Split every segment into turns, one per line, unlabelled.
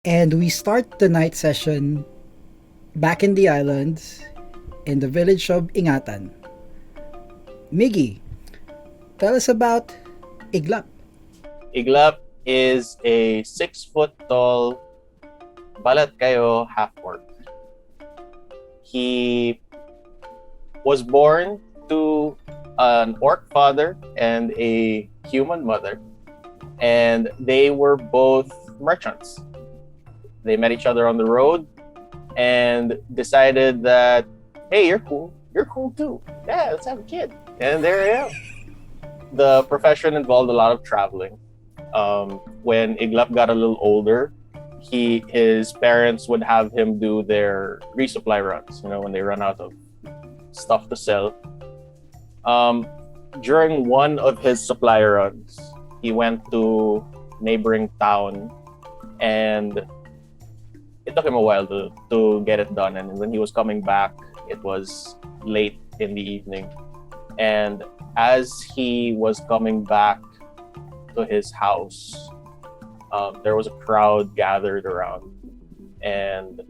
And we start the night session back in the islands in the village of Ingatan. Miggy, tell us about Iglap.
Iglap is a 6 foot tall balat kayo half orc. He was born to an orc father and a human mother, and they were both merchants. They met each other on the road and decided that, hey, you're cool. You're cool too. Yeah, let's have a kid. And there I am. The profession involved a lot of traveling. When Iglap got a little older, his parents would have him do their resupply runs. When they run out of stuff to sell. During one of his supply runs, he went to neighboring town, and it took him a while to get it done. And when he was coming back, it was late in the evening. And as he was coming back to his house, there was a crowd gathered around, and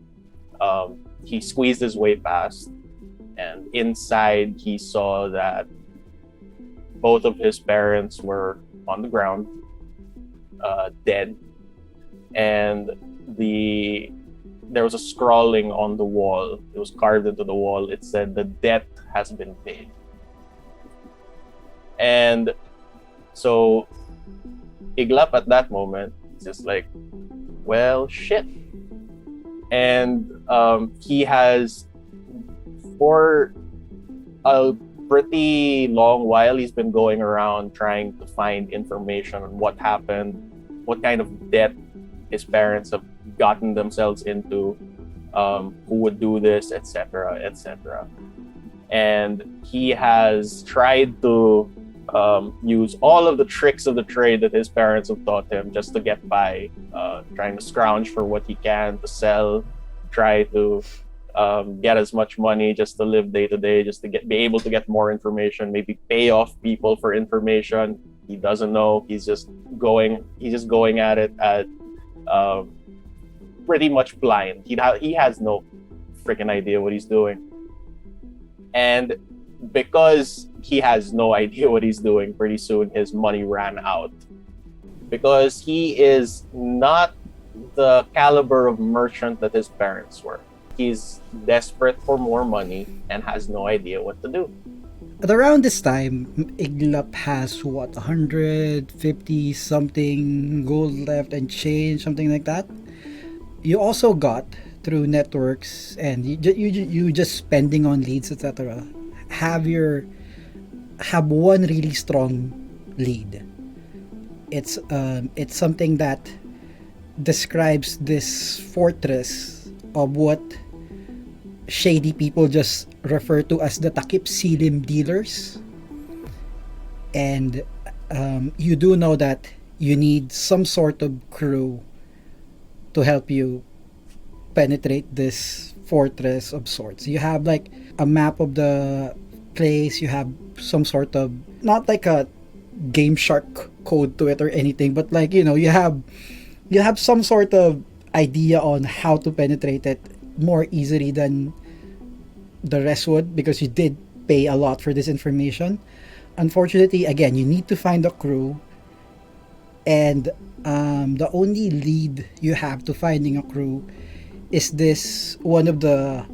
he squeezed his way past, and inside he saw that both of his parents were on the ground, dead, and there was a scrawling on the wall. It was carved into the wall. It said, "The debt has been paid." And so Iglap at that moment is just like, well, shit. And he has, for a pretty long while, he's been going around trying to find information on what happened, what kind of debt his parents have gotten themselves into, who would do this, etc., etc. And he has tried to use all of the tricks of the trade that his parents have taught him just to get by, trying to scrounge for what he can to sell, try to get as much money just to live day to day, just to be able to get more information, maybe pay off people for information. He doesn't know. He's just going at it at pretty much blind. He has no freaking idea what he's doing. And because he has no idea what he's doing, pretty soon his money ran out. Because he is not the caliber of merchant that his parents were. He's desperate for more money and has no idea what to do.
At around this time, Iglap has 150 something gold left and change, something like that. You also got through networks and you just spending on leads, etc. Have one really strong lead. It's something that describes this fortress of what shady people just refer to as the takip silim dealers. And you do know that you need some sort of crew to help you penetrate this fortress of sorts. You have like a map of the place, you have some sort of, not like a Game Shark code to it or anything, but like, you have some sort of idea on how to penetrate it more easily than the rest would, because you did pay a lot for this information. Unfortunately, again, you need to find a crew, and the only lead you have to finding a crew is this one of the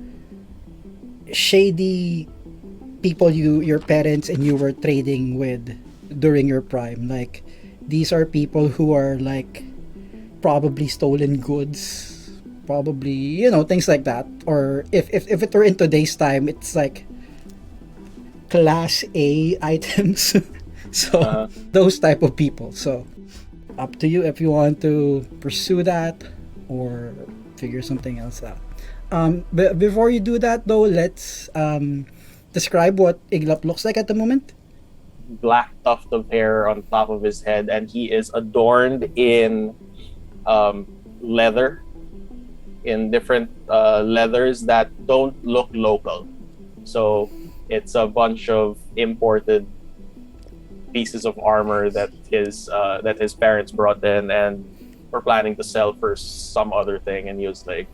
shady people your parents and you were trading with during your prime. Like, these are people who are like probably stolen goods, probably things like that. Or if it were in today's time, it's like class A items. So those type of people. So up to you if you want to pursue that or figure something else out. But before you do that though, let's describe what Iglap looks like at the moment.
Black tuft of hair on top of his head, and he is adorned in leather, in different leathers that don't look local. So it's a bunch of imported pieces of armor that his parents brought in, and were planning to sell for some other thing, and he was like,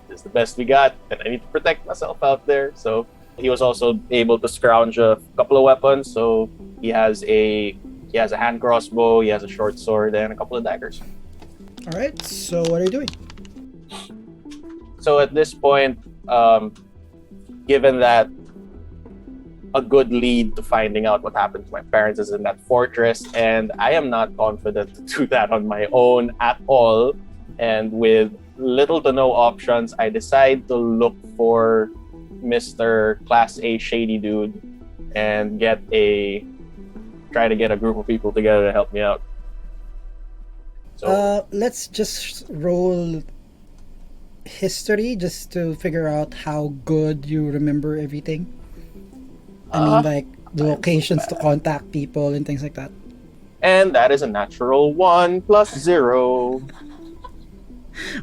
"This is the best we got, and I need to protect myself out there." So he was also able to scrounge a couple of weapons. So he has a hand crossbow, he has a short sword, and a couple of daggers.
All right. So what are you doing?
So at this point, given that a good lead to finding out what happened to my parents is in that fortress, and I am not confident to do that on my own at all, and with little to no options, I decide to look for Mr. Class A shady dude and try to get a group of people together to help me out. So
Let's just roll history just to figure out how good you remember everything. I mean, like the locations to contact people and things like that.
and that is a natural 1 plus 0.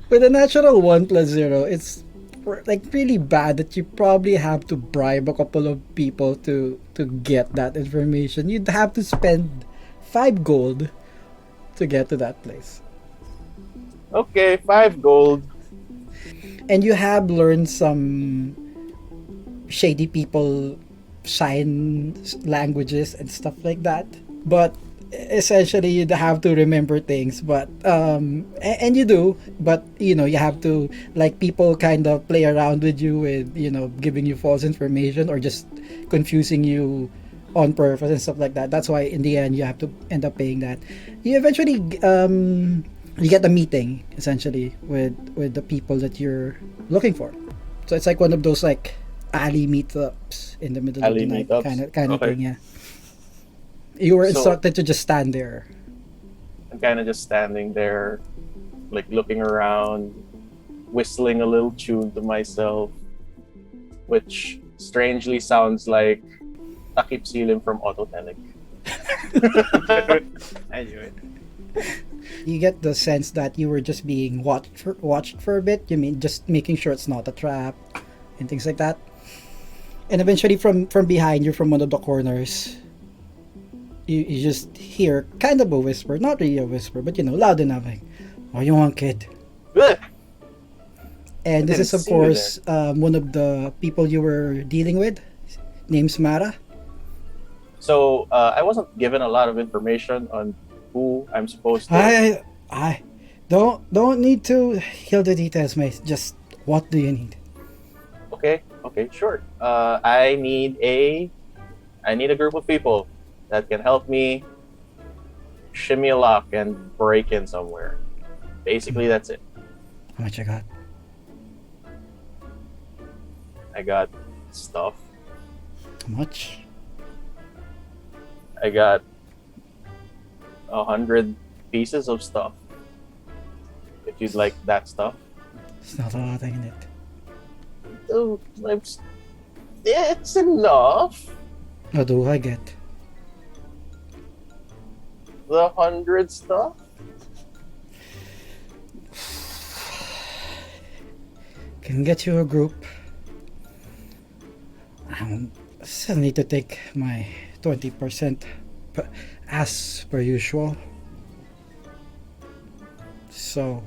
With a natural 1 plus 0, it's like really bad that you probably have to bribe a couple of people to get that information. You'd have to spend 5 gold to get to that place.
Okay, 5 gold.
And you have learned some shady people sign languages and stuff like that, but essentially you'd have to remember things, but and you do, but you have to, like, people kind of play around with you with giving you false information or just confusing you on purpose and stuff like that. That's why in the end you have to end up paying that. You eventually you get a meeting essentially with the people that you're looking for. So it's like one of those like alley meetups in the middle of the night kind of thing. Yeah, you were instructed to just stand there.
I'm kind of just standing there, like looking around, whistling a little tune to myself, which strangely sounds like Takip Silim from Autotelic. I knew it.
You get the sense that you were just being watched for a bit. You mean just making sure it's not a trap and things like that. And eventually from behind you, from one of the corners, you just hear kind of a whisper, not really a whisper, but loud enough, like, "What you want, kid?"
Ugh.
And this is, of course, one of the people you were dealing with, named Mara.
So I wasn't given a lot of information on who I'm supposed to.
I don't need to hear the details, mate. Just what do you need?
Okay, sure. I need a group of people that can help me shimmy a lock and break in somewhere. Basically, that's it.
How much I got?
I got stuff.
How much?
I got 100 pieces of stuff. If you'd like that stuff.
It's not a lot, ain't it?
Oh, it's enough.
What do I get?
The 100 stuff.
Can get you a group. I still need to take my 20% as per usual. So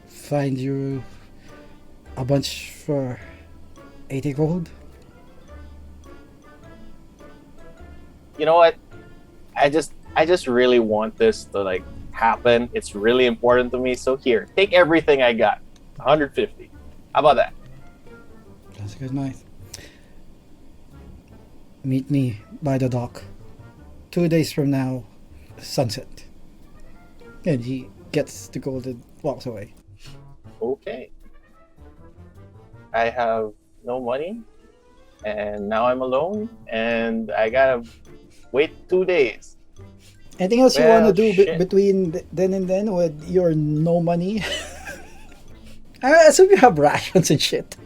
find you a bunch for 80 gold.
You know what? I just really want this to like happen. It's really important to me. So here, take everything I got. 150. How about that?
That's a good night. Meet me by the dock. 2 days from now, sunset. And he gets the gold and walks away.
Okay. I have no money, and now I'm alone, and I gotta wait 2 days.
Anything else you want to do
shit.
between then and then with your no money? I assume you have rations and shit.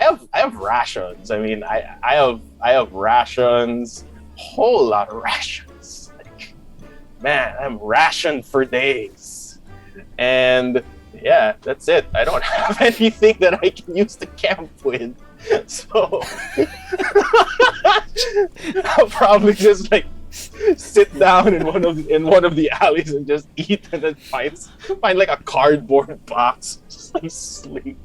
I have rations. I mean, I have rations, whole lot of rations. Like, man, I'm rationed for days, and yeah, that's it. I don't have anything that I can use to camp with, so I'll probably just like sit down in one of the alleys and just eat, and then find like a cardboard box, just like sleep.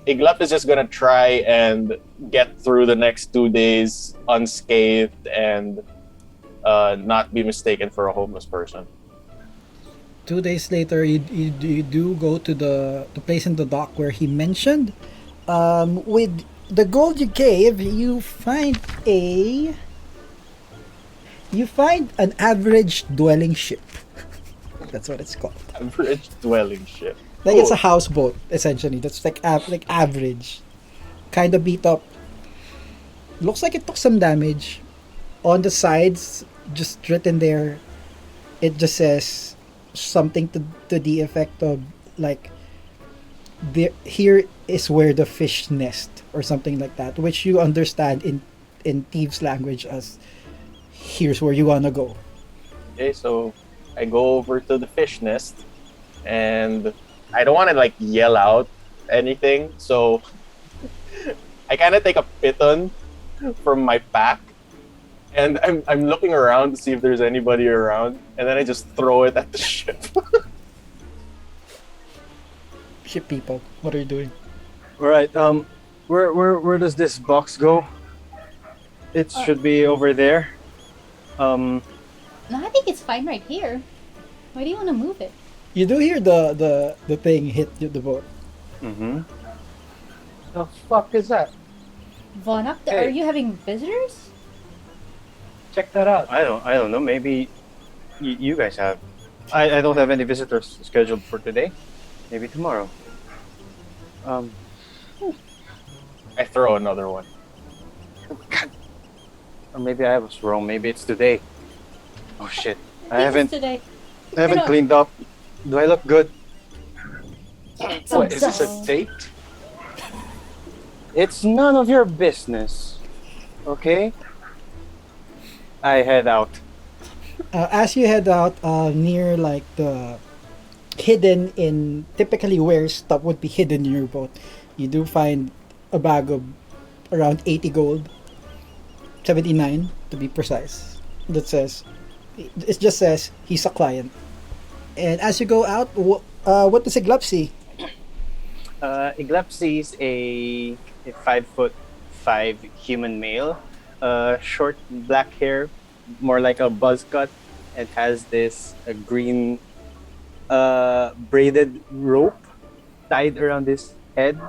Iglap is just gonna try and get through the next 2 days unscathed and not be mistaken for a homeless person.
2 days later, you do go to the place in the dock where he mentioned. With the gold you gave, you find an average dwelling ship. That's what it's called.
Average dwelling ship.
Like it's a houseboat essentially. That's like average, kind of beat up. Looks like it took some damage. On the sides, just written there, it just says something to the effect of like, here is where the fish nest or something like that, which you understand in thieves language as here's where you wanna go.
Okay, so I go over to the fish nest, and I don't want to like yell out anything, so I kind of take a piton from my pack, and I'm looking around to see if there's anybody around, and then I just throw it at the ship.
Ship people, what are you doing?
All right. Where does this box go? It should be over there.
No, I think it's fine right here. Why do you want to move it?
You do hear the thing hit the boat.
Mm-hmm.
The fuck is that?
Vonak,
Hey.
are you having visitors?
Check that out.
I don't know. Maybe you guys have. I don't have any visitors scheduled for today. Maybe tomorrow.
I throw another one.
Or maybe I was wrong. Maybe it's today. Oh shit! I
This is
haven't
today.
I haven't cleaned up. Do I look good?
What, is this a date?
It's none of your business. Okay? I head out.
As you head out near like the hidden in typically where stuff would be hidden in your boat, you do find a bag of around 80 gold, 79 to be precise. That says, it just says he's a client. And as you go out, what does Iglap see?
Iglap sees a 5'5" human male, short black hair, more like a buzz cut, and has this green braided rope tied around his head.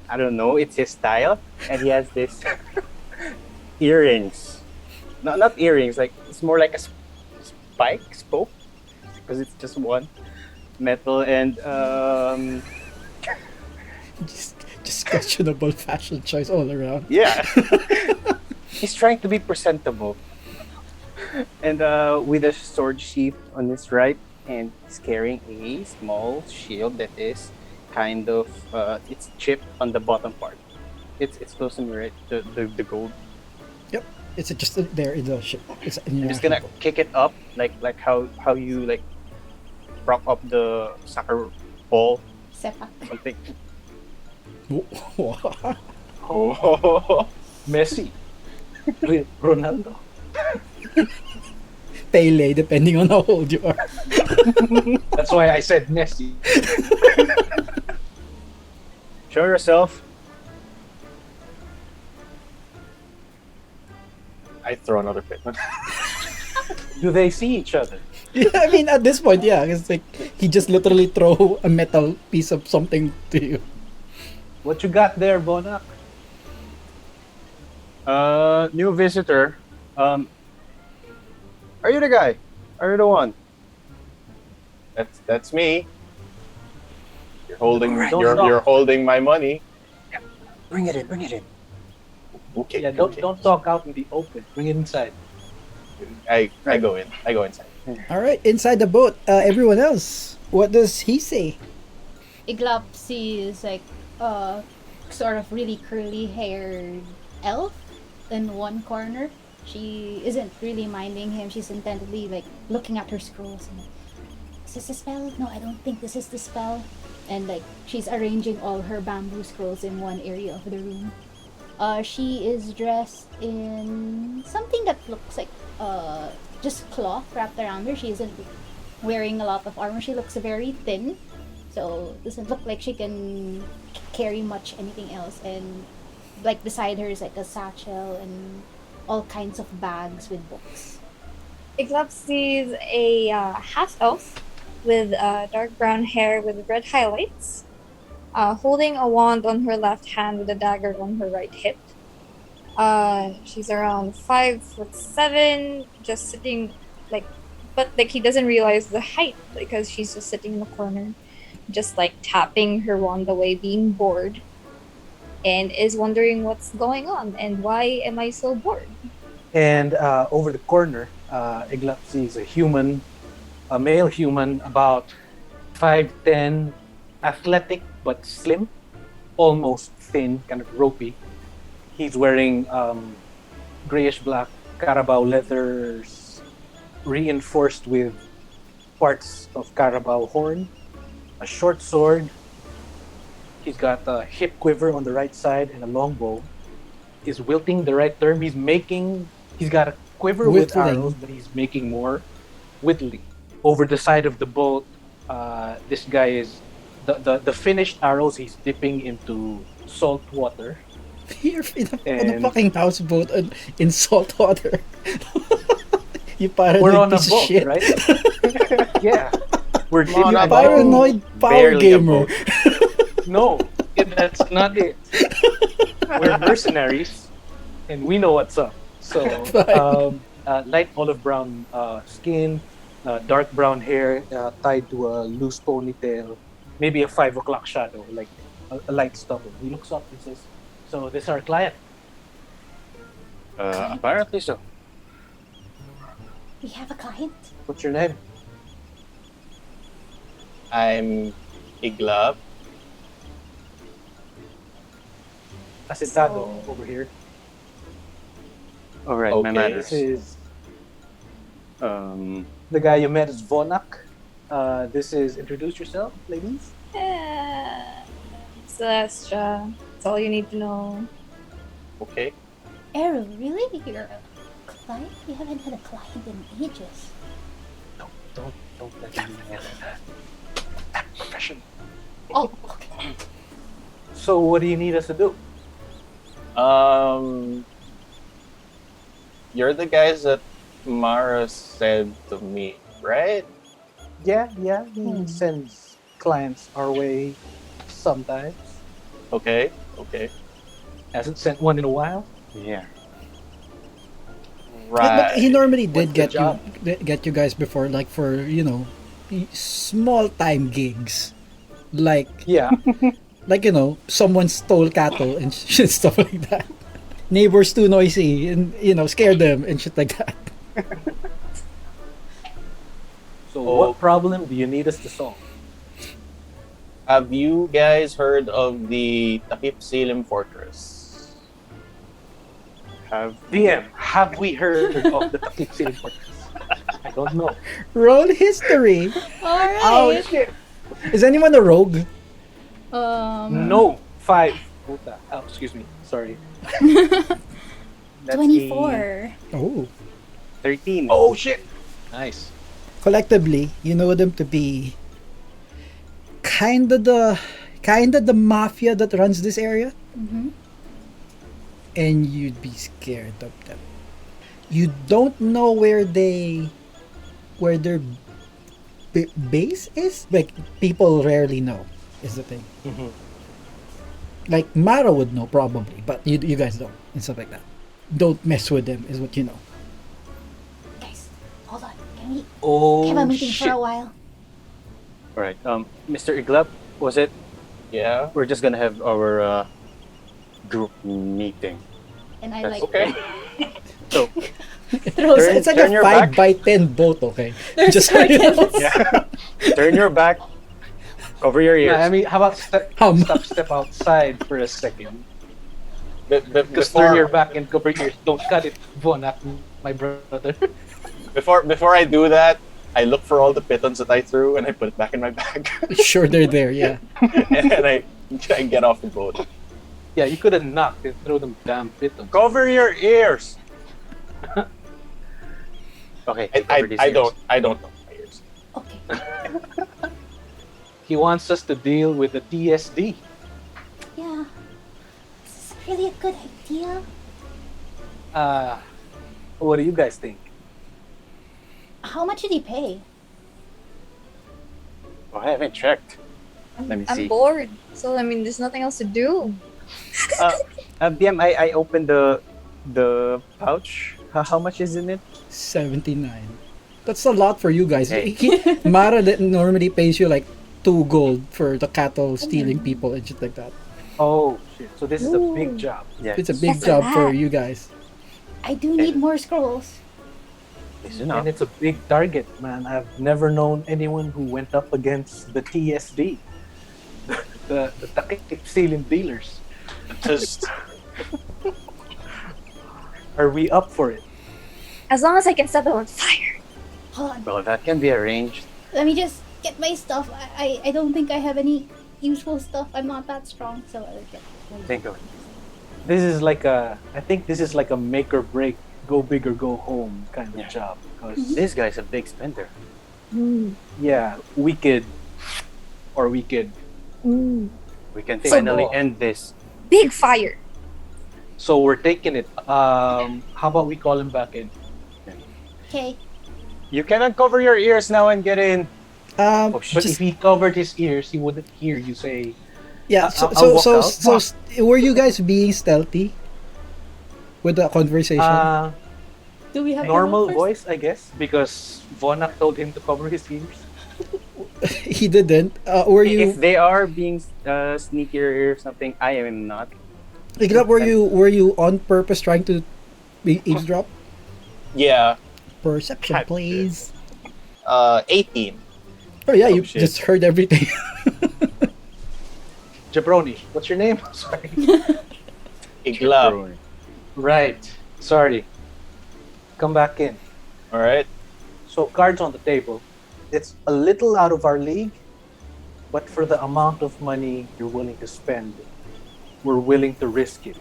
I don't know, it's his style, and he has this earrings. Not earrings, like it's more like a spoke, because it's just one metal and
Just questionable fashion choice all around.
yeah. He's trying to be presentable. And with a sword sheath on his right, and he's carrying a small shield that is kind of it's chipped on the bottom part. It's close to me, right? The gold.
Yep, it's just there in the ship. It's in
I'm
your
just gonna
boat.
kick it up like how you like prop up the soccer ball,
Sepak.
something.
Oh,
Messi. Ronaldo.
Pele, depending on how old you are.
That's why I said Messi.
Show yourself.
I throw another pitman.
Do they see each other?
Yeah, I mean, at this point, yeah, it's like he just literally throw a metal piece of something to you.
What you got there, Bonak?
New visitor. Are you the guy? Are you the one?
That's me. You're holding
Don't
you're
talk.
holding my money.
Bring it in. Bring it in.
Okay.
Yeah, don't
okay.
don't talk out in the open. Bring it inside.
I go in. I go inside.
All right, inside the boat, everyone else, what does he say?
Iglap sees like sort of really curly haired elf in one corner. She isn't really minding him. She's intently like looking at her scrolls. And, is this a spell? No, I don't think this is the spell. And like she's arranging all her bamboo scrolls in one area of the room. She is dressed in something that looks like just cloth wrapped around her. She isn't wearing a lot of armor. She looks very thin, so doesn't look like she can carry much anything else. And like beside her is like a satchel and all kinds of bags with books.
Iglap sees a half elf with dark brown hair with red highlights, holding a wand on her left hand with a dagger on her right hip. She's around 5'7", just sitting but he doesn't realize the height because she's just sitting in the corner, just like tapping her wand away, being bored, and is wondering what's going on and why am I so bored.
And over the corner, Iglap sees a male human, about 5'10", athletic but slim, almost thin, kind of ropey. He's wearing grayish black Carabao leathers, reinforced with parts of Carabao horn, a short sword. He's got a hip quiver on the right side and a long bow. Is wilting the right term? He's got a quiver with
Whittling.
arrows, but he's making more whittling. Over the side of the boat, this guy is the finished arrows he's dipping into salt water.
You're in a
And-
fucking houseboat in salt water. You paranoid
We're on a
piece of
boat,
shit.
right? Yeah. We're
Come on,
You
I'm
paranoid power
barely a
gamer.
boat.
No, that's not it. We're mercenaries, and we know what's up. So, light olive brown skin, dark brown hair tied to a loose ponytail, maybe a 5 o'clock shadow, like a light stubble. He looks up and says, "So this is our client."
Apparently so.
We have a client.
What's your name?
I'm Iglap.
Asentado over here.
All right, my
Okay.
manners.
This is
Um,
the guy you met is Vonak. This is introduce yourself, ladies.
Celestia, that's all you need to know.
Okay.
Arrow, really? You're a client? We haven't had a client in ages.
Don't let him answer that. That profession.
Oh, okay.
So what do you need us to do?
You're the guys that Mara said to meet, right?
Yeah, he sends clients our way sometimes.
Okay.
Hasn't sent one in a while.
yeah.
Right.
But he normally
What's
did
the
get you guys before, like for small time gigs, like
Yeah,
someone stole cattle and shit, stuff like that. Neighbors too noisy and scare them and shit like that.
so
Oh.
what problem do you need us to solve?
Have you guys heard of the T4C Links fortress?
DM, have we heard of the T4C Links fortress? I don't know.
Roll history.
Alright.
shit!
Is anyone a rogue?
No, 5. Puta. Oh, excuse me. Sorry.
That's
24.
Oh.
13.
Oh shit!
Nice.
Collectively, you know them to be kind of the mafia that runs this area,
Mm-hmm.
and you'd be scared of them. You don't know where their base is. Like, people rarely know, is the thing.
Mhm.
Like, Mara would know probably, but you guys don't, and stuff like that. Don't mess with them is what you know.
Guys, hold on. Can we
Oh
have a meeting
shit!
for a while?
All right. Mr. Iglap, was it?
Yeah.
We're just gonna have our group meeting.
And I
That's
like
Okay.
So
throws
Turn-
It's like
turn
a
your
5
back.
by 10 boat, okay?
There's
Just so you know.
targets.
yeah, turn your back, cover your ears.
I mean, how about step outside for a second? Just turn your back and cover your ears. Don't cut it, Vonak, my brother.
Before I do that, I look for all the pitons that I threw and I put it back in my bag.
Sure, they're there, yeah.
And I get off the boat.
Yeah, you could have knocked and throw them damn pitons.
Cover your ears. Okay, cover these ears.
I don't know my ears.
Okay.
He wants us to deal with the TSD.
Yeah. This is really a good idea.
What do you guys think?
How much did he pay?
Oh, I haven't checked. Let me see.
I'm bored. So I mean, there's nothing else to do.
BM, I opened the pouch. How much is in it?
79. That's a lot for you guys.
Hey.
Mara normally pays you like 2 gold for the cattle stealing people and shit like that.
Oh shit! So this is a
Ooh.
big job.
Yeah,
It's a big
That's a
job for
lot.
you guys.
I do need more scrolls.
it's
And
enough.
it's a big target, man. I've never known anyone who went up against the TSD, the T4C dealers.
Just
Are we up for it?
As long as I can set them on fire.
Hold on.
Well, that can be arranged.
Let me just get my stuff. I don't think I have any useful stuff. I'm not that strong, so I'll get.
Think of it.
This is like a. I think this is like a make or break, go big or go home kind of
Yeah.
job. Because
This guy's a big spender.
yeah, we could
We can
Take
finally
off.
end this.
Big fire.
So we're taking it. How about we call him back in?
Okay.
You can uncover your ears now and get in.
Um,
But
just-
if he covered his ears, he wouldn't hear you say.
yeah.
I'll walk out.
Were you guys being stealthy with the conversation?
Do we have
Normal
to go
voice, I guess, because Vonak told him to cover his ears.
He didn't. Were you?
If they are being sneaky or something, I am not.
Iglap, were you on purpose trying to be eavesdrop?
yeah.
Perception,
God.
please.
18.
Oh yeah,
Oh,
you
shit.
just heard everything.
Jabroni, what's your name? Sorry.
Iglap.
Right. Sorry. Come back in.
All right.
So cards on the table. It's a little out of our league, but for the amount of money you're willing to spend, we're willing to risk it.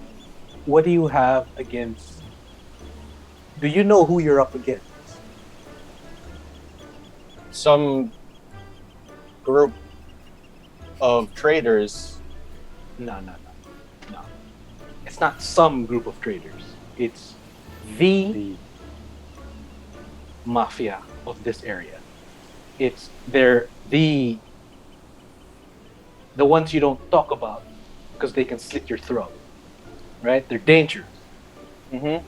What do you have against? Do you know who you're up against?
Some group of traders.
No. It's not some group of traders. It's the mafia of this area. They're the ones you don't talk about because they can slit your throat. Right? They're dangerous.
Mm-hmm.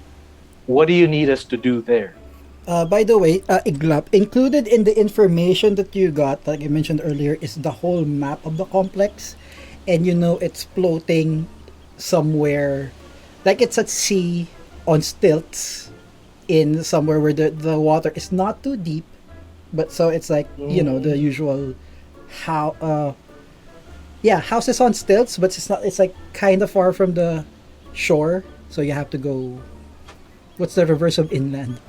What do you need us to do there?
By the way, Iglap, included in the information that you got, like I mentioned earlier, is the whole map of the complex. And you know it's floating somewhere, like it's at sea on stilts in somewhere where the water is not too deep. But so it's like, you know, the usual houses on stilts, but it's like kind of far from the shore. So you have to go, what's the reverse of inland?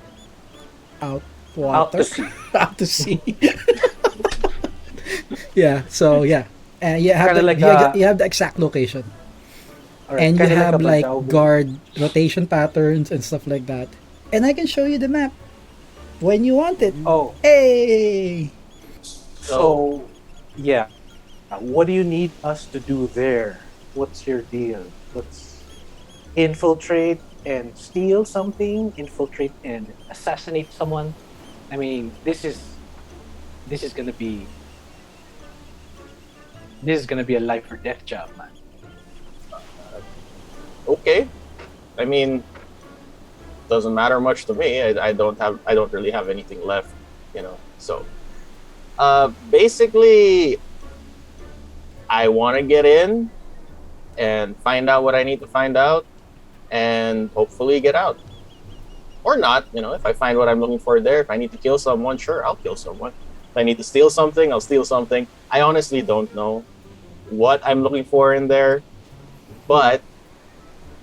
Out water.
Out to sea.
Out to sea. Yeah, so yeah. You have
Kinda like
you have the exact location.
All right,
And you
kinda
have
a
like
Bandaobo.
guard rotation patterns and stuff like that. And I can show you the map when you want it.
Oh,
Hey!
so yeah. What do you need us to do there? What's your deal? Let's infiltrate and steal something, infiltrate and assassinate someone. I mean, this is gonna be a life or death job, man.
Okay. I mean, doesn't matter much to me. I don't really have anything left, you know. So, basically, I want to get in and find out what I need to find out, and hopefully get out, or not. You know, if I find what I'm looking for there, if I need to kill someone, sure, I'll kill someone. If I need to steal something, I'll steal something. I honestly don't know what I'm looking for in there, but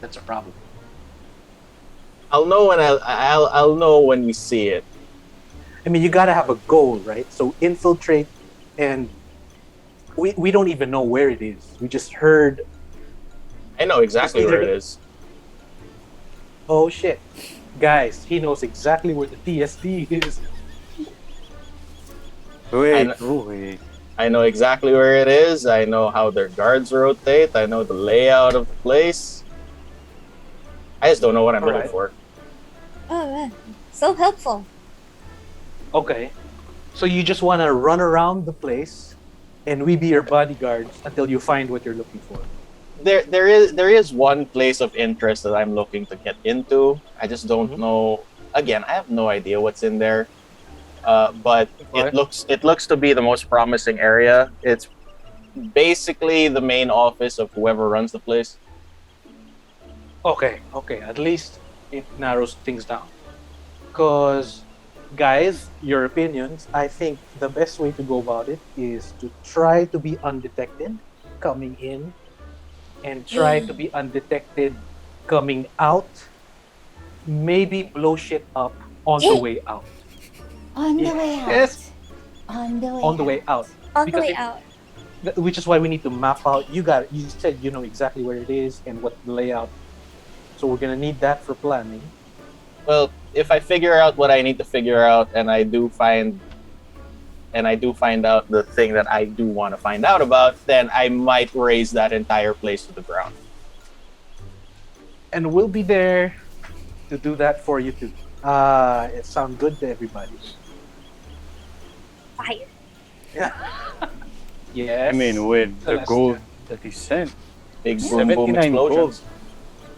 That's a problem.
I'll know when I'll know when we see it.
I mean, you gotta have a goal, right? So infiltrate, and we don't even know where it is. We just heard
I know exactly where it is.
Oh shit. Guys, he knows exactly where the TSD is.
I
Wait,
kn-
wait.
I know exactly where it is. I know how their guards rotate. I know the layout of the place. I just don't know what I'm looking
Alright.
for.
Oh man, so helpful.
Okay. So you just want to run around the place and we be your bodyguards until you find what you're looking for.
There is one place of interest that I'm looking to get into. I just don't
Mhm.
know. Again, I have no idea what's in there. But
Okay.
it looks to be the most promising area. It's basically the main office of whoever runs the place.
Okay, okay. At least it narrows things down. Because, guys, your opinions, I think the best way to go about it is to try to be undetected coming in and try to be undetected coming out. Maybe blow shit up on the way out.
On the way out.
Yes.
On the way
On the way out.
On
Because
the way
if-
out.
Which is why we need to map out. You said you know exactly where it is and what the layout. So we're gonna need that for planning.
Well, if I figure out what I need to figure out, and I do find out the thing that I do want to find out about, then I might raise that entire place to the ground.
And we'll be there to do that for you too. It sounds good to everybody.
Fire.
Yes.
I mean, with the
Celestia.
gold that he sent,
Big boom boom
79 gold.
explosions.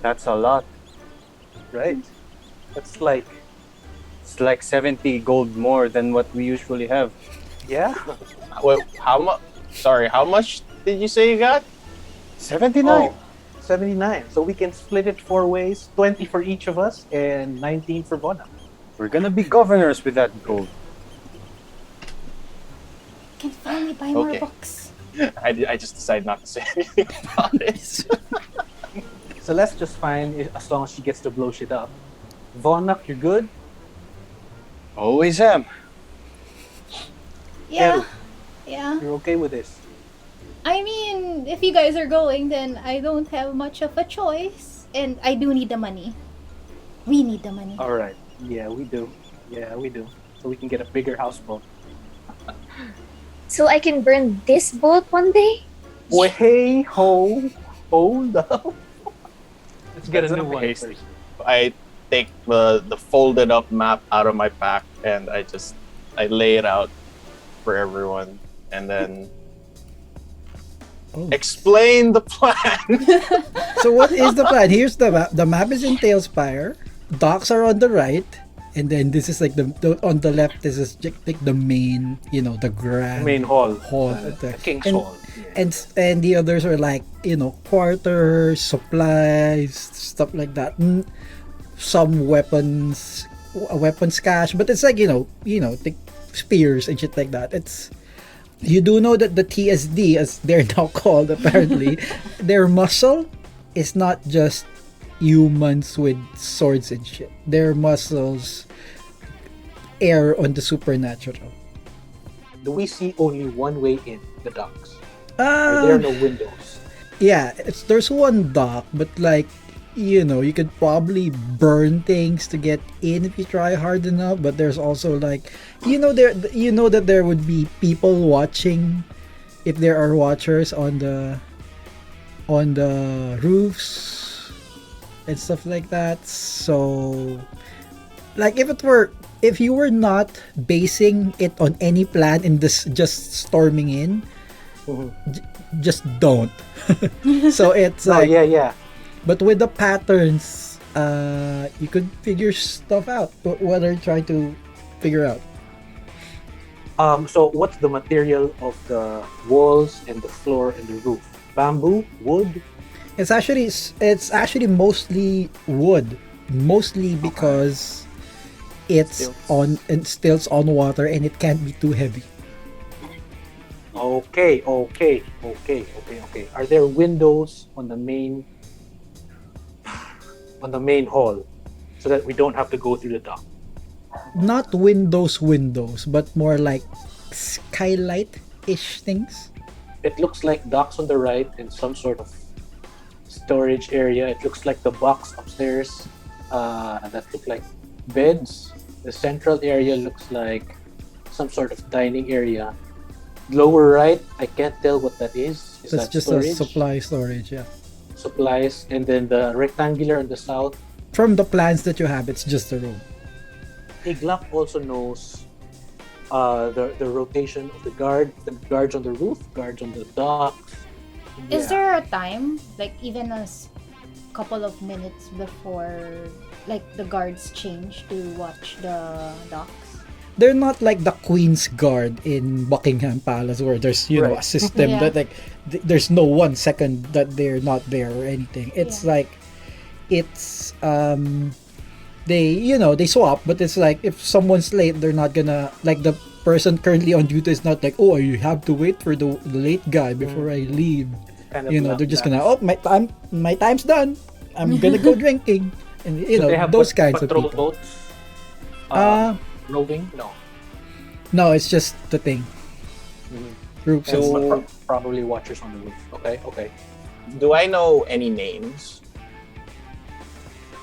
That's a lot.
Right? That's like,
It's like 70 gold more than what we usually have.
yeah.
Wait, how much? Sorry, how much did you say you got?
79.
Oh, 79. So we can split it 4 ways, 20 for each of us and 19 for Bona.
We're gonna be governors with that gold.
Can finally buy more
Okay.
books.
I just decided not to say anything about it.
Celeste's fine as long as she gets to blow shit up. Vonak, you're good?
Always am.
Yeah. Yeah.
You're okay with this?
I mean, if you guys are going, then I don't have much of a choice. And I do need the money. We need the money.
Alright. Yeah, we do. Yeah, we do. So we can get a bigger houseboat.
So I can burn this boat one day?
Hey ho, hold up. Let's get
That's
a new
not
one
hasty.
first.
I take the folded up map out of my pack and I lay it out for everyone and then
Oh.
explain the plan.
So what is the plan? Here's the map. The map is in Tailspire. Docks are on the right, and then this is like the on the left. This is like the main, the grand
Main hall.
hall.
The King's
and,
Hall.
and the others are like quarters, supplies, stuff like that. Some weapons, a weapons cache, but it's like the spears and shit like that. You do know that the TSD, as they're now called, apparently, their muscle is not just humans with swords and shit. Their muscles err on the supernatural.
Do we see only one way in the docks? Are there no windows?
Yeah, there's one dock, but like, you could probably burn things to get in if you try hard enough. But there's also like, that there would be people watching, if there are watchers on the roofs and stuff like that. So, like, if you were not basing it on any plan in this, just storming in, just don't. So it's
No,
like,
yeah.
but with the patterns, you could figure stuff out. What are you trying to figure out?
So what's the material of the walls and the floor and the roof? Bamboo, wood.
It's actually mostly wood, mostly because it's stilts on water and it can't be too heavy.
Okay. Are there windows on the main hall so that we don't have to go through the dock?
Not windows, but more like skylight-ish things.
It looks like docks on the right and some sort of storage area. It looks like the box upstairs that look like beds. The central area looks like some sort of dining area. Lower right, I can't tell what that is. Is
That's
that
just
storage?
a supply storage, yeah.
Supplies, and then the rectangular on the south.
From the plans that you have, it's just a room.
Iglap also knows the rotation of the guards on the roof, guards on the docks.
Is there a time, like even couple of minutes before, like the guards change to watch the docks?
They're not like the Queen's Guard in Buckingham Palace where there's, you know, a
Right.
system
Yeah.
that like there's no 1 second that they're not there or anything. It's
Yeah.
like it's they, you know, they swap, but it's like if someone's late, they're not gonna, like, the person currently on duty is not like, oh, you have to wait for the late guy before I leave.
Kind of
You know, they're just gonna,
lapdags.
oh, my time's done. I'm gonna go drinking, and you
Do
know,
they have
those kinds of
patrol
people.
boats? Roving? No.
No, it's just the thing.
Mhm.
Groups.
So,
of-
probably watchers on the roof. Okay.
Do I know any names?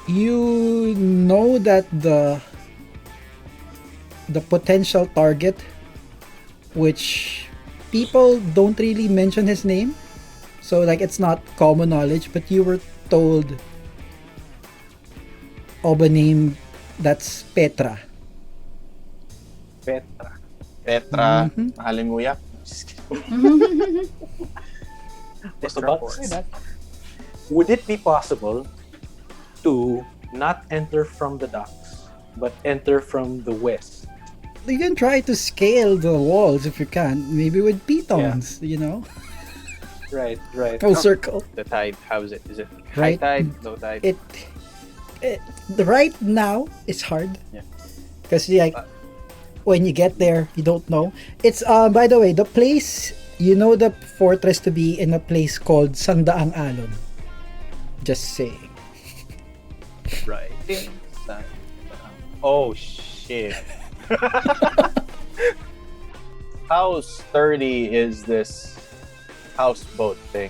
You know that the potential target, which people don't really mention his name, so like it's not common knowledge, but you were told of a name that's Petra.
Petra.
Petra
Mhm.
Halimuyak? Just kidding.
Was about to say that. Would it be possible to not enter from the docks, but enter from the west?
You can try to scale the walls if you can, maybe with pitons, you know,
Right.
full circle.
The tide, how is it? Is it
Right.
high tide, low tide?
It right now it's hard.
Yeah.
Because like when you get there, you don't know. It's by the way, the place, you know, the fortress to be in a place called Sandaang Alon. Just saying.
Right. Oh shit.
How sturdy is this houseboat thing?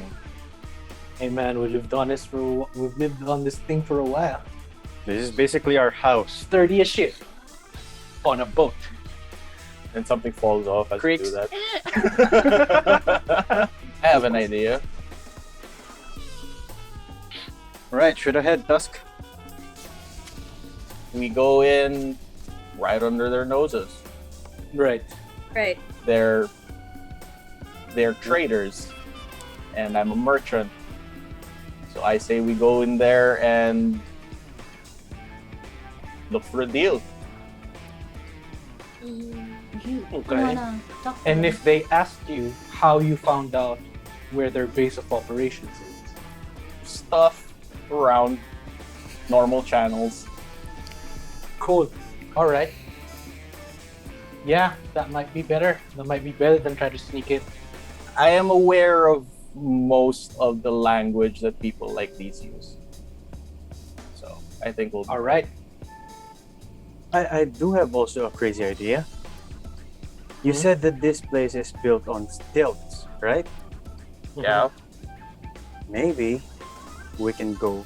Hey man, we've lived on this thing for a while.
This is basically our house.
Sturdy as shit. On a boat.
And something falls off as you
Creaks.
do that. I have an idea.
Right, should I head dusk?
We go in right under their noses.
Right.
Right.
They're traders, and I'm a merchant. So I say we go in there and look for a deal.
You
Okay.
wanna talk to
And
them?
if they ask you how you found out where their base of operations is,
Stuff around normal channels.
cool. All right. Yeah, that might be better. That might be better than try to sneak it.
I am aware of most of the language that people like these use. So I think we'll.
All right.
I do have also a crazy idea. You said that this place is built on stilts, right?
Yeah.
Maybe we can go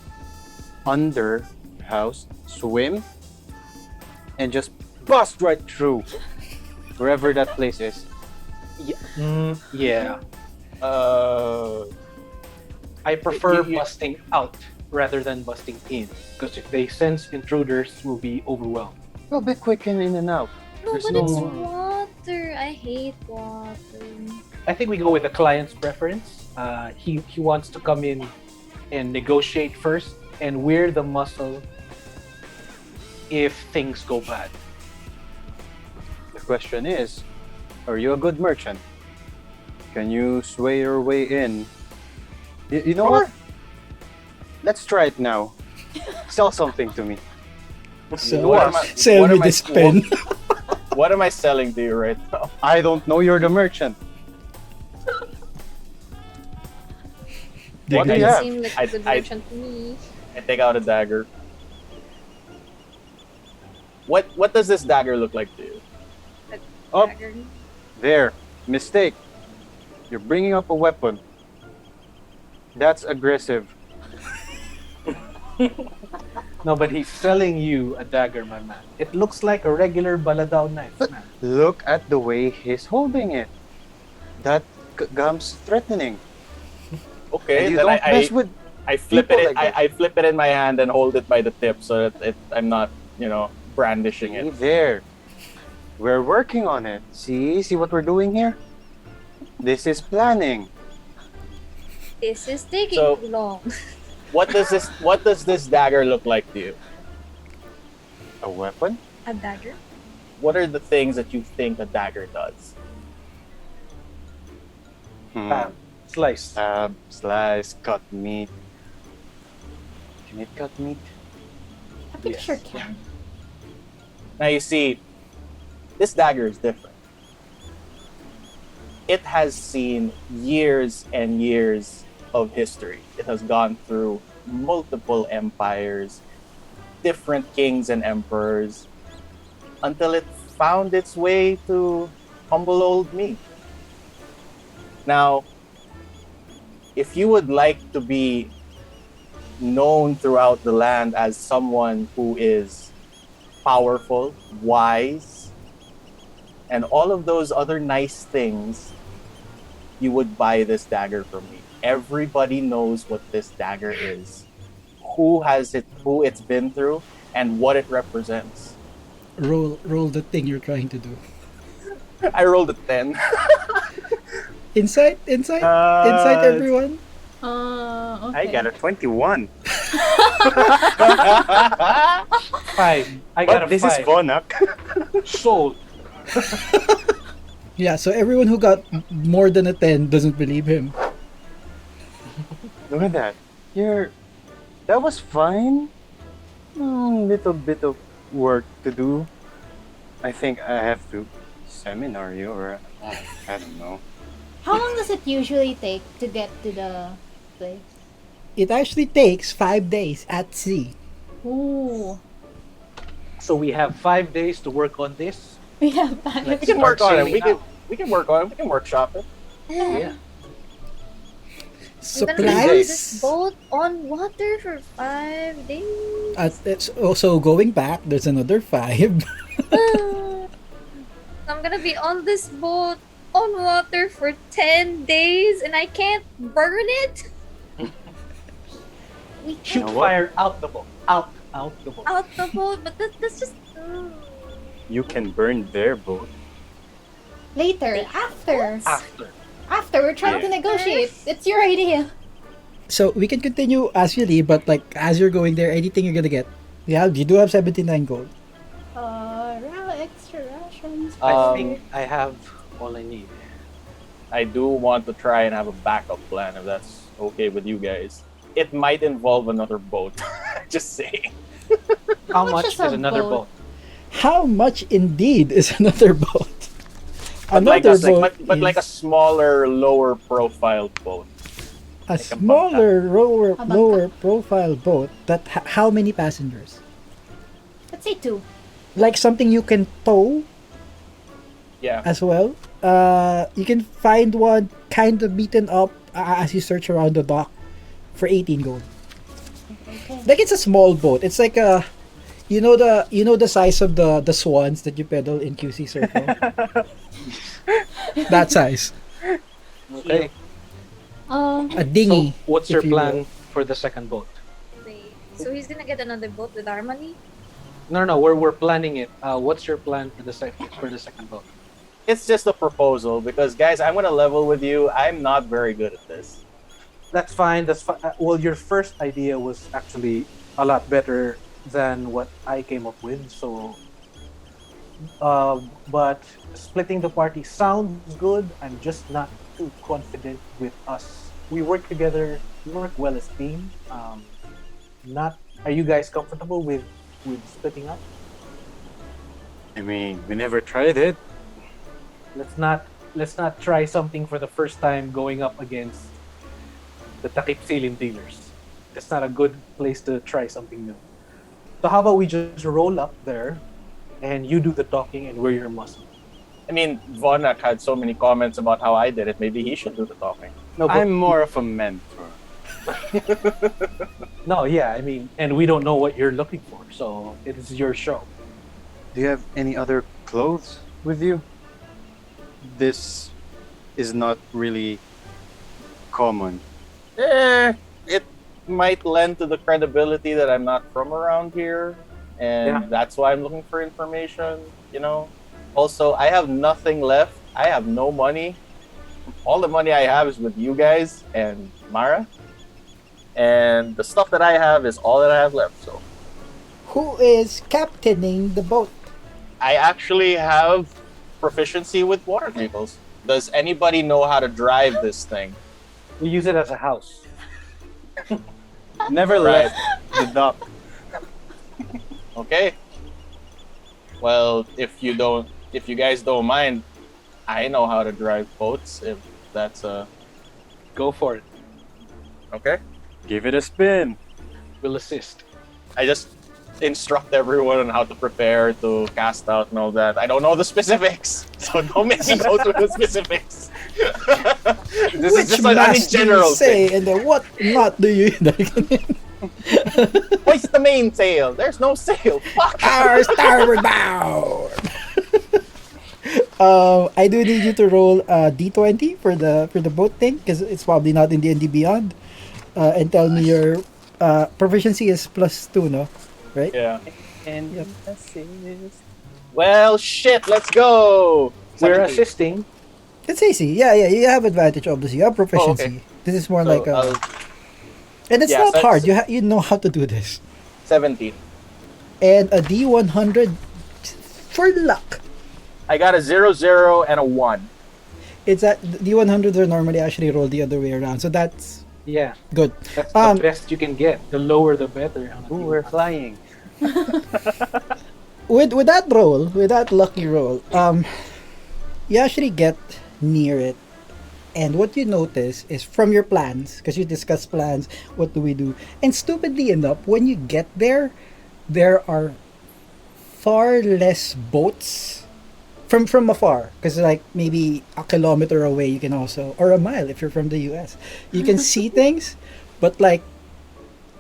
under the house, swim, and just bust right through wherever that place is.
Yeah.
Uh,
I prefer
You-
busting out rather than busting in, because if they sense intruders, we'll be overwhelmed.
We'll be quick and in and out.
No,
There's
but
no
it's
more.
water. I hate water.
I think we go with the client's preference. He wants to come in and negotiate first, and we're the muscle if things go bad.
The question is, are you a good merchant? Can you sway your way in? You know what? Let's try it now. Sell something to me.
So
What am I-
sell
what
me
am I-
this pen.
what am I selling to you right now?
I don't know you're the merchant.
What do you
You
have?
seem like
I-
a good
I-
merchant to me.
I take out a dagger. What does this dagger look like to you?
Oh.
Dagger.
There. Mistake. You're bringing up a weapon. That's aggressive.
No, but he's selling you a dagger, my man. It looks like a regular baladao knife, man.
Look at the way he's holding it. That gums threatening.
Okay,
And you
then
don't mess with
I flip
people
it.
like that.
I flip it in my hand and hold it by the tip so that I'm not, brandishing
See
it.
there. We're working on it. See what we're doing here? This is planning.
This is taking
So-
too long.
What does this dagger look like to you?
A weapon?
A dagger?
What are the things that you think a dagger does?
Slice.
Stab, slice, cut meat. Can it cut meat?
I'm pretty
Yes.
sure can.
Now you see, this dagger is different. It has seen years and years of history. It has gone through multiple empires, different kings and emperors, until it found its way to humble old me. Now, if you would like to be known throughout the land as someone who is powerful, wise, and all of those other nice things, you would buy this dagger from me. Everybody knows what this dagger is, who it's been through, and what it represents.
Roll the thing you're trying to do.
I rolled a 10.
Insight, everyone.
Okay.
I got a 21.
5. I got a
But this
5.
is Vonak.
Sold.
Yeah, so everyone who got more than a 10 doesn't believe him.
Look at that. That was fine. Little bit of work to do. I think I have to seminar you, or I don't know.
How long does it usually take to get to the place?
It actually takes 5 days at sea.
Ooh.
So we have 5 days to work on this.
We have
We can work on it. We can work on it. We can workshop it.
Yeah.
We're gonna use this
Supplies.
boat on water for 5 days.
It's also going back. There's another 5.
I'm gonna be on this boat on water for 10 days and I can't burn it
We
Shoot
know what?
fire out the boat. Out the boat.
out the boat, but that's just.
You can burn their boat.
later, after,
After.
we're trying to
Yeah.
negotiate. It's your idea.
So we can continue as you leave, but like as you're going there, anything you're gonna get. Yeah, you do have 79 gold.
Extra rations.
I think I have all I need.
I do want to try and have a backup plan if that's okay with you guys. It might involve another boat. Just saying.
How
much
much
is
is
a
another
boat?
boat?
How much indeed is another boat?
But like,
Another boat
but like a
is
smaller, lower profile boat.
a
a
smaller, lower,
A bangka.
lower profile boat. That how many passengers?
Let's say 2.
Like something you can tow
Yeah.
as well. You can find one kind of beaten up as you search around the dock for 18 gold.
Okay.
Like it's a small boat. It's like a, you know the size of the swans that you pedal in QC Circle. That size.
Okay.
A
So
dinghy.
what's
if
your
you
plan
will.
for the second boat?
Wait, so he's gonna get another boat with our money?
No, we're planning it. What's your plan for the second boat?
It's just a proposal because, guys, I'm gonna level with you. I'm not very good at this.
That's fine. Well, your first idea was actually a lot better than what I came up with. So, but splitting the party sounds good. I'm just not too confident with us. We work together. We work well as team. Not. Are you guys comfortable with splitting up?
I mean, we never tried it.
Let's not try something for the first time going up against the T4C Links dealers. It's not a good place to try something new. So how about we just roll up there and you do the talking and we're your muscle.
I mean, Vonak had so many comments about how I did it. Maybe he should do the talking.
No, but
I'm more of a mentor.
No, yeah, I mean, and we don't know what you're looking for, so it is your show.
Do you have any other clothes with you? This is not really common.
It might lend to the credibility that I'm not from around here, and
Yeah.
that's why I'm looking for information. Also, I have nothing left. I have no money. All the money I have is with you guys and Mara, and the stuff that I have is all that I have left. So
Who is captaining the boat?
I actually have proficiency with water vehicles. Does anybody know how to drive this thing?
We use it as a house.
Never
Right.
left the dock.
Okay. Well, if you guys don't mind, I know how to drive boats. If that's
Go for it.
okay.
Give it a spin.
We'll assist.
I just instruct everyone on how to prepare to cast out and all that. I don't know the specifics, so don't make me go through the specifics. This is just a general
say,
thing.
and then what not do you?
Hoist the mainsail. There's no sail. Fuck.
Our starboard bound. I do need you to roll d20 for the boat thing because it's probably not in D&D Beyond, and tell me your proficiency is +2, no? Right?
Yeah.
And
Yep.
assist.
Well, shit. Let's go.
We're
17.
assisting.
It's easy. Yeah, you have advantage. Obviously, you have proficiency. This is more
So,
like and it's
yeah,
not
so-
hard. You know how to do this.
17.
And a D100 for luck.
I got a 0, 0, and a 1.
It's that D100s are normally actually rolled the other way around, so that's
Yeah,
good.
that's
Um,
the best you can get. The lower, the better. on a
Ooh,
team.
we're flying.
With that lucky roll, you actually get near it, and what you notice is from your plans, because you discuss plans, what do we do? And stupidly enough, when you get there are far less boats from afar, because like maybe a kilometer away you can also, or a mile if you're from the US, you can see things, but like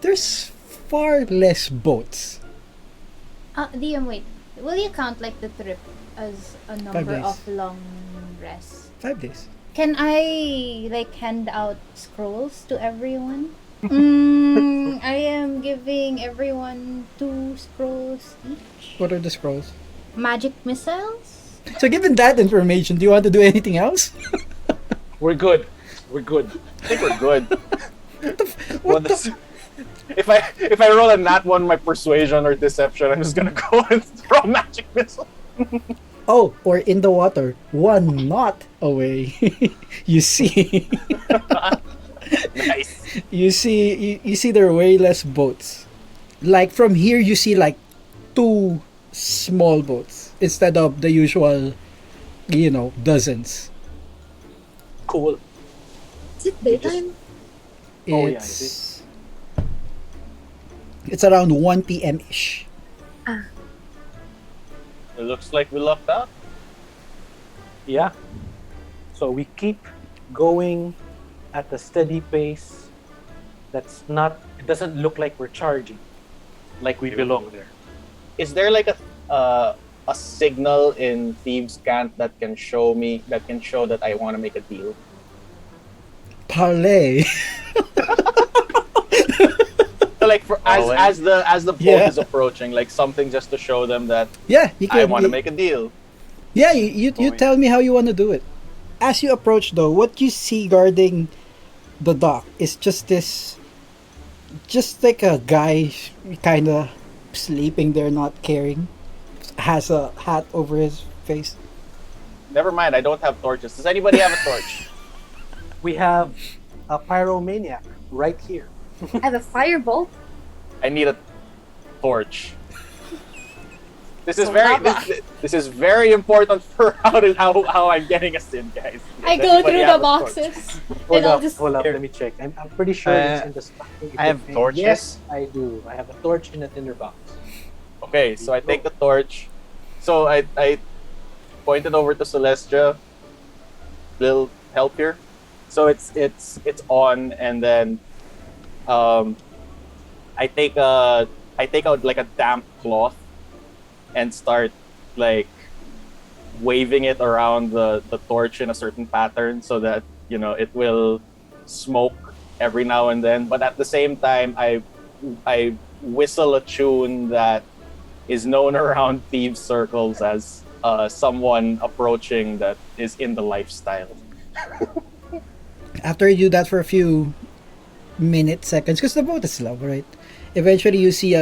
there's far less boats.
DM, wait. Will you count like the trip as a number
days.
of long rests?
5 days.
Can I like hand out scrolls to everyone? I am giving everyone 2 scrolls each.
What are the scrolls?
Magic missiles?
So given that information, do you want to do anything else?
We're good. We're good.
I think we're good.
What the?
If I roll a nat 1, my persuasion or deception, I'm just gonna go and throw magic missile.
Oh, or in the water, 1 knot away. You see,
Nice.
you see there are way less boats. Like from here, you see like 2 small boats instead of the usual, dozens.
Cool.
Is it daytime?
Oh, yeah,
It's around 1 p.m. ish.
It looks like we lucked out.
Yeah. So we keep going at a steady pace. It doesn't look like we're charging, like we belong there.
Is there like a signal in Thieves' Cant that can show that I want to make a deal?
Parlay.
So like
Oh,
as the boat
Yeah.
is approaching, like something just to show them that
Yeah, you can.
I want to make a deal.
Yeah, you tell me how you want to do it. As you approach, though, what you see guarding the dock is just like a guy kind of sleeping there, not caring. Has a hat over his face.
Never mind, I don't have torches. Does anybody have a torch?
We have a pyromaniac right here.
I have a firebolt.
I need a torch. This is
So
very
lava.
this is very important for how I'm getting us in, guys.
I
Does
go
anybody
through
have
the
a torch?
boxes.
Hold
And I'll
up,
just-
let me check. I'm pretty sure it's in the stocking.
I have
equipment.
torches.
Yes, I do. I have a torch in a tinderbox.
Okay, so I take the torch. So I pointed over to Celestia. Little help here. So it's on, and then um, I take out like a damp cloth and start like waving it around the torch in a certain pattern so that it will smoke every now and then. But at the same time, I whistle a tune that is known around thieves circles as someone approaching that is in the lifestyle.
After you do that for a few minutes, seconds, because the boat is slow, right? Eventually, you see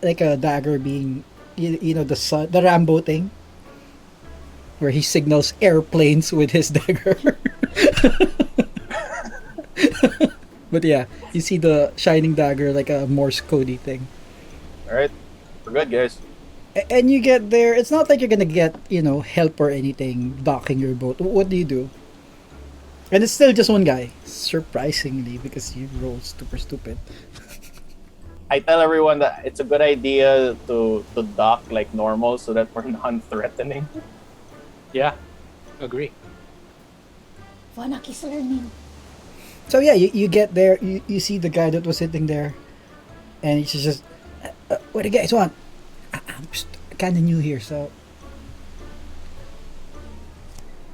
like a dagger being, the Rambo thing, where he signals airplanes with his dagger. But yeah, you see the shining dagger like a Morse codey thing.
All right, we're good, guys.
And you get there. It's not like you're gonna get help or anything docking your boat. What do you do? And it's still just one guy, surprisingly, because you rolled super stupid.
I tell everyone that it's a good idea to dock like normal so that we're non-threatening.
Yeah, agree.
Vanakis learning.
So yeah, you get there. You see the guy that was sitting there, and he's just, what do you guys want? I'm just kind of new here, so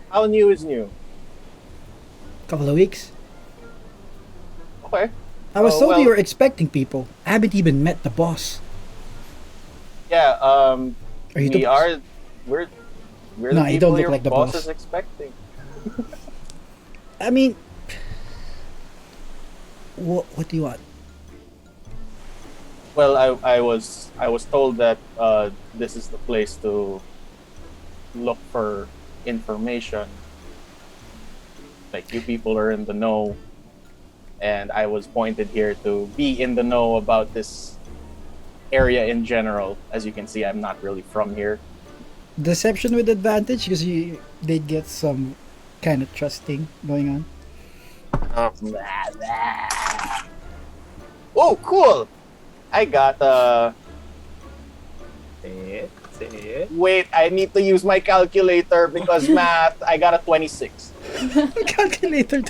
How new is new?
couple of weeks.
Okay.
I was
Oh,
told
well-
you were expecting people. I haven't even met the boss.
Yeah.
Are you the
We
boss?
are. We're
No,
the
you
people
don't look
your
like the
boss
boss.
is expecting.
I mean, what do you want?
Well, I was told that this is the place to look for information. Like you people are in the know, and I was pointed here to be in the know about this area in general. As you can see, I'm not really from here.
Deception with advantage because they get some kind of trusting going on.
Oh, cool! I got
Say it.
Wait, I need to use my calculator because math. I got a 26.
Calculator.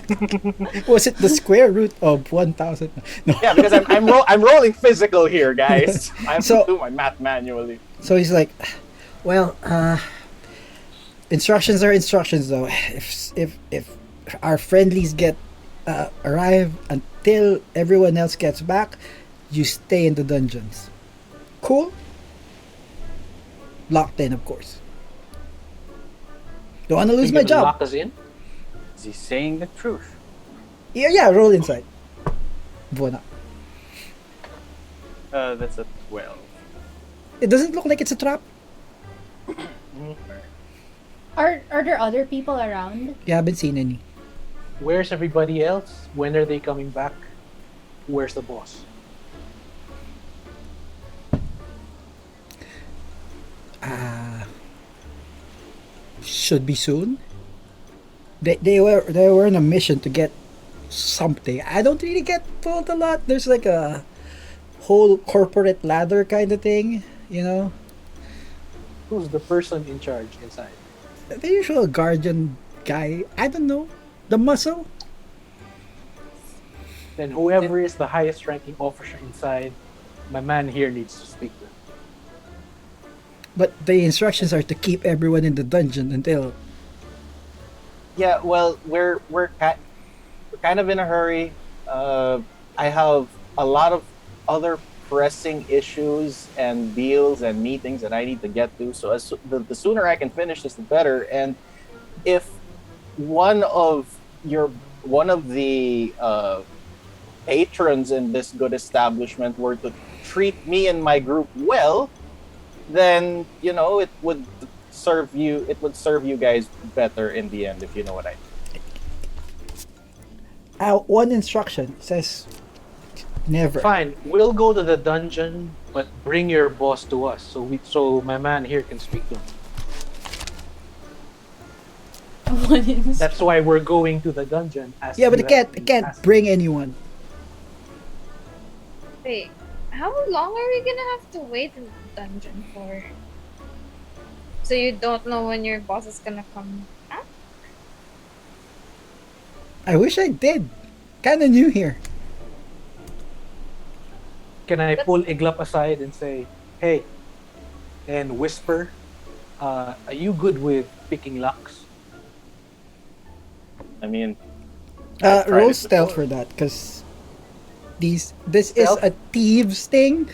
Was it the square root of 1,000? No.
Yeah, because I'm rolling physical here, guys. I have
So-
to do my math manually.
So he's like, well, instructions are instructions though. If our friendlies get arrive until everyone else gets back, you stay in the dungeons. Cool. Locked in, of course. Don't wanna lose
You
my
gonna
job.
Lock us in?
Is he saying the truth?
Yeah, roll inside. Buona.
That's a 12.
It doesn't look like it's a trap.
Are there other people around?
You haven't seen any.
Where's everybody else? When are they coming back? Where's the boss?
Should be soon. They were on a mission to get something. I don't really get told a lot. There's like a whole corporate ladder kind of thing,
Who's the person in charge inside?
The usual guardian guy. I don't know. The muscle.
Then whoever is the highest ranking officer inside, my man here needs to speak to.
But the instructions are to keep everyone in the dungeon until.
Yeah, well, we're kind of in a hurry. I have a lot of other pressing issues and deals and meetings that I need to get to. So the sooner I can finish this, the better. And if one of the patrons in this good establishment were to treat me and my group well, then it would serve you guys better in the end, if you know what I mean.
One instruction says never.
Fine, we'll go to the dungeon, but bring your boss to us so my man here can speak to him.
What is?
That's why we're going to the dungeon. As
Yeah, but
you
it can't
asked.
bring anyone.
Wait, how long are we gonna have to wait in the dungeon for? So you don't know when your boss is gonna come back?
I wish I did. Kinda new here.
Can I pull Iglap aside and say, "Hey," and whisper, "Are you good with picking locks?"
I mean, I've tried
Roll
it
stealth
before.
for that, because this is
Stealth?
a thieves thing.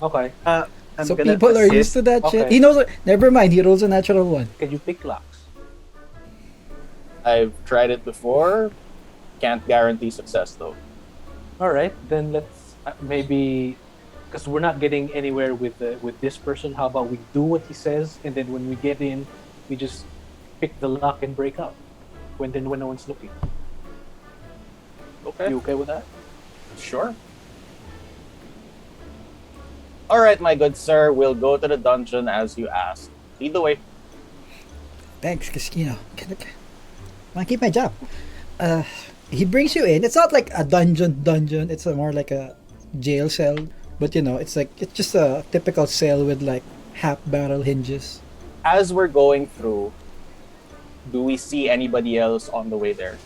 Okay.
I'm
So
gonna
people are used
assist.
to that shit.
Okay.
He knows. Never mind. He rolls a natural one.
Can you pick locks?
I've tried it before. Can't guarantee success though.
All right, then let's maybe, because we're not getting anywhere with this person. How about we do what he says, and then when we get in, we just pick the lock and break out. When no one's looking.
Okay.
You okay with that?
Sure. All right, my good sir. We'll go to the dungeon as you asked. Lead the way.
Thanks, because I keep my job. He brings you in. It's not like a dungeon. It's more like a jail cell. But it's just a typical cell with like half barrel hinges.
As we're going through, do we see anybody else on the way there?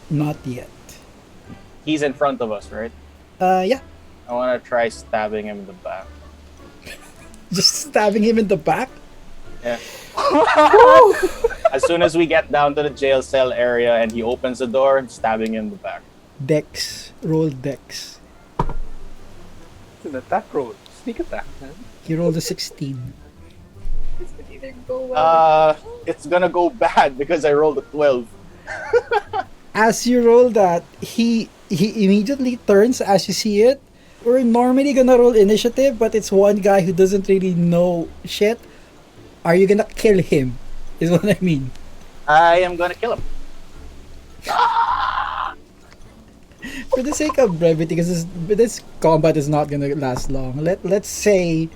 Not yet.
He's in front of us, right?
Yeah.
I want to try stabbing him in the back.
Just stabbing him in the back.
Yeah. As soon as we get down to the jail cell area and he opens the door, I'm stabbing him in the back.
Dex. Roll Dex.
It's an attack roll. Sneak attack, man.
He rolled a 16.
This could either go well.
It's gonna go bad because I rolled a 12.
As you roll that, he immediately turns as you see it. We're normally gonna roll initiative, but it's one guy who doesn't really know shit. Are you gonna kill him? Is what I mean.
I am gonna kill him.
For the sake of brevity, because this combat is not gonna last long. Let's say,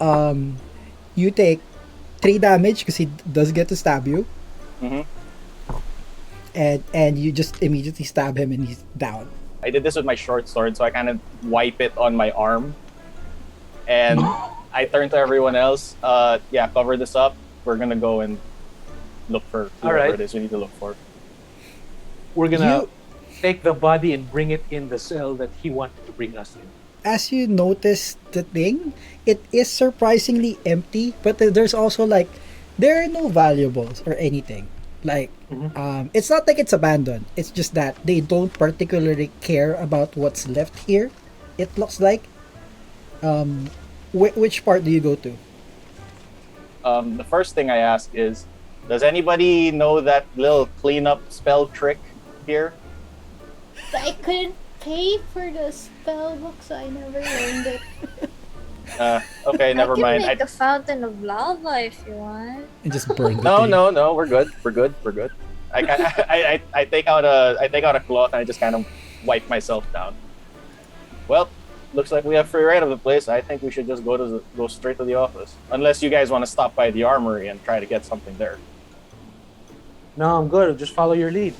you take 3 damage because he does get to stab you,
Mm-hmm.
and you just immediately stab him and he's down.
I did this with my short sword, so I kind of wipe it on my arm. And I turn to everyone else. Yeah, cover this up. We're gonna go and look for whoever
Alright.
it is we need to look for.
We're gonna
You-
take the body and bring it in the cell that he wanted to bring us in.
As you notice the thing, it is surprisingly empty, but there's also like there are no valuables or anything. Like, it's not like it's abandoned. It's just that they don't particularly care about what's left here. It looks like. Which part do you go to?
The first thing I ask is, does anybody know that little cleanup spell trick here?
I couldn't pay for the spell book, so I never learned it.
Okay, never
I can
mind.
make a fountain of lava if you want.
And just burn the
No,
thing.
no, we're good. We're good. I take out a cloth and I just kind of wipe myself down. Well, looks like we have free reign of the place. I think we should just go straight to the office, unless you guys want to stop by the armory and try to get something there.
No, I'm good. Just follow your lead.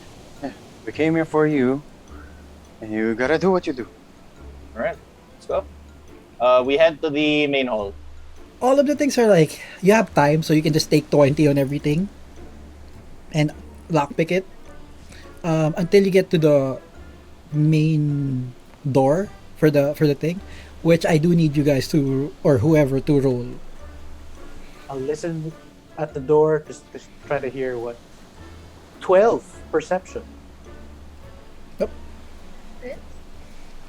We came here for you, and you gotta do what you do.
All right, let's go. We head to the main hall.
All of the things are like you have time, so you can just take 20 on everything, and lockpick it until you get to the main door for the thing, which I do need you guys to, or whoever, to roll.
I'll listen at the door, just try to hear what. 12 perception.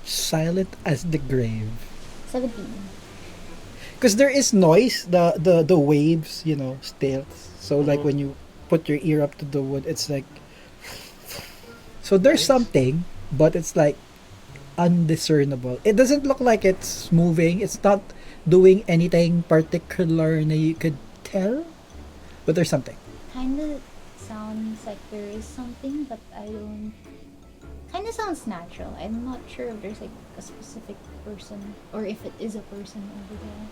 Silent as the grave.
17.
Because there is noise, the waves, still. So like when you put your ear up to the wood, it's like. So there's something, but it's like undiscernible. It doesn't look like it's moving. It's not doing anything particular that you could tell, but there's something.
Kinda sounds like there is something, but I don't. Kinda sounds natural. I'm not sure if there's like a specific person or if it is a person over there.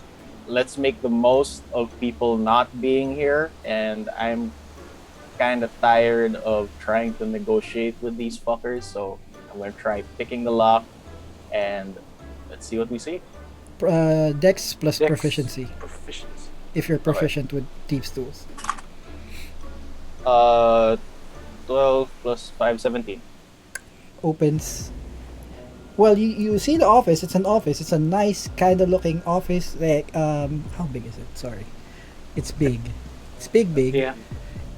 Let's make the most of people not being here, and I'm kind of tired of trying to negotiate with these fuckers, so I'm gonna try picking the lock, and let's see what we see.
Dex plus
Dex.
proficiency,
Proficiency.
if you're proficient with thieves tools.
12 plus 5, 17.
Opens. Well, you see the office. It's an office. It's a nice kind of looking office. Like how big is it? Sorry, it's big. It's big.
Yeah.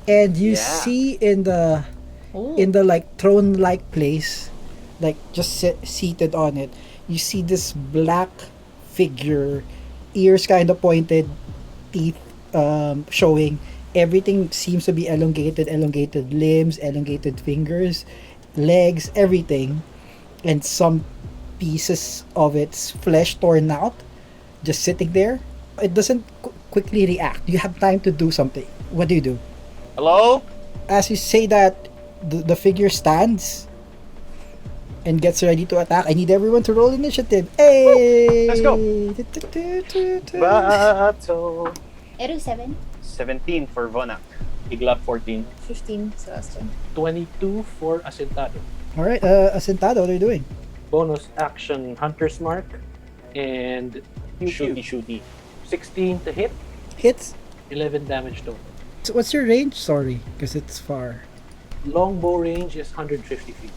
And you
Yeah.
see in the like throne like place, like just seated on it, you see this black figure, ears kind of pointed, teeth showing. Everything seems to be elongated limbs, elongated fingers, legs, everything, and some pieces of its flesh torn out, just sitting there. It doesn't quickly react. You have time to do something. What do you do?
Hello?
As you say that, the figure stands and gets ready to attack. I need everyone to roll initiative. Hey!
Let's go.
go.
Battle.
Eru 7.
17 for Vonak.
Iglap 14.
15, Sebastian.
22 for Asentado.
All right, Asentado, what are you doing?
Bonus action Hunter's Mark and pew pew.
Shooty.
16 to hit,
Hits.
11 damage total.
So what's your range? Sorry, because it's far.
Longbow range is 150 feet.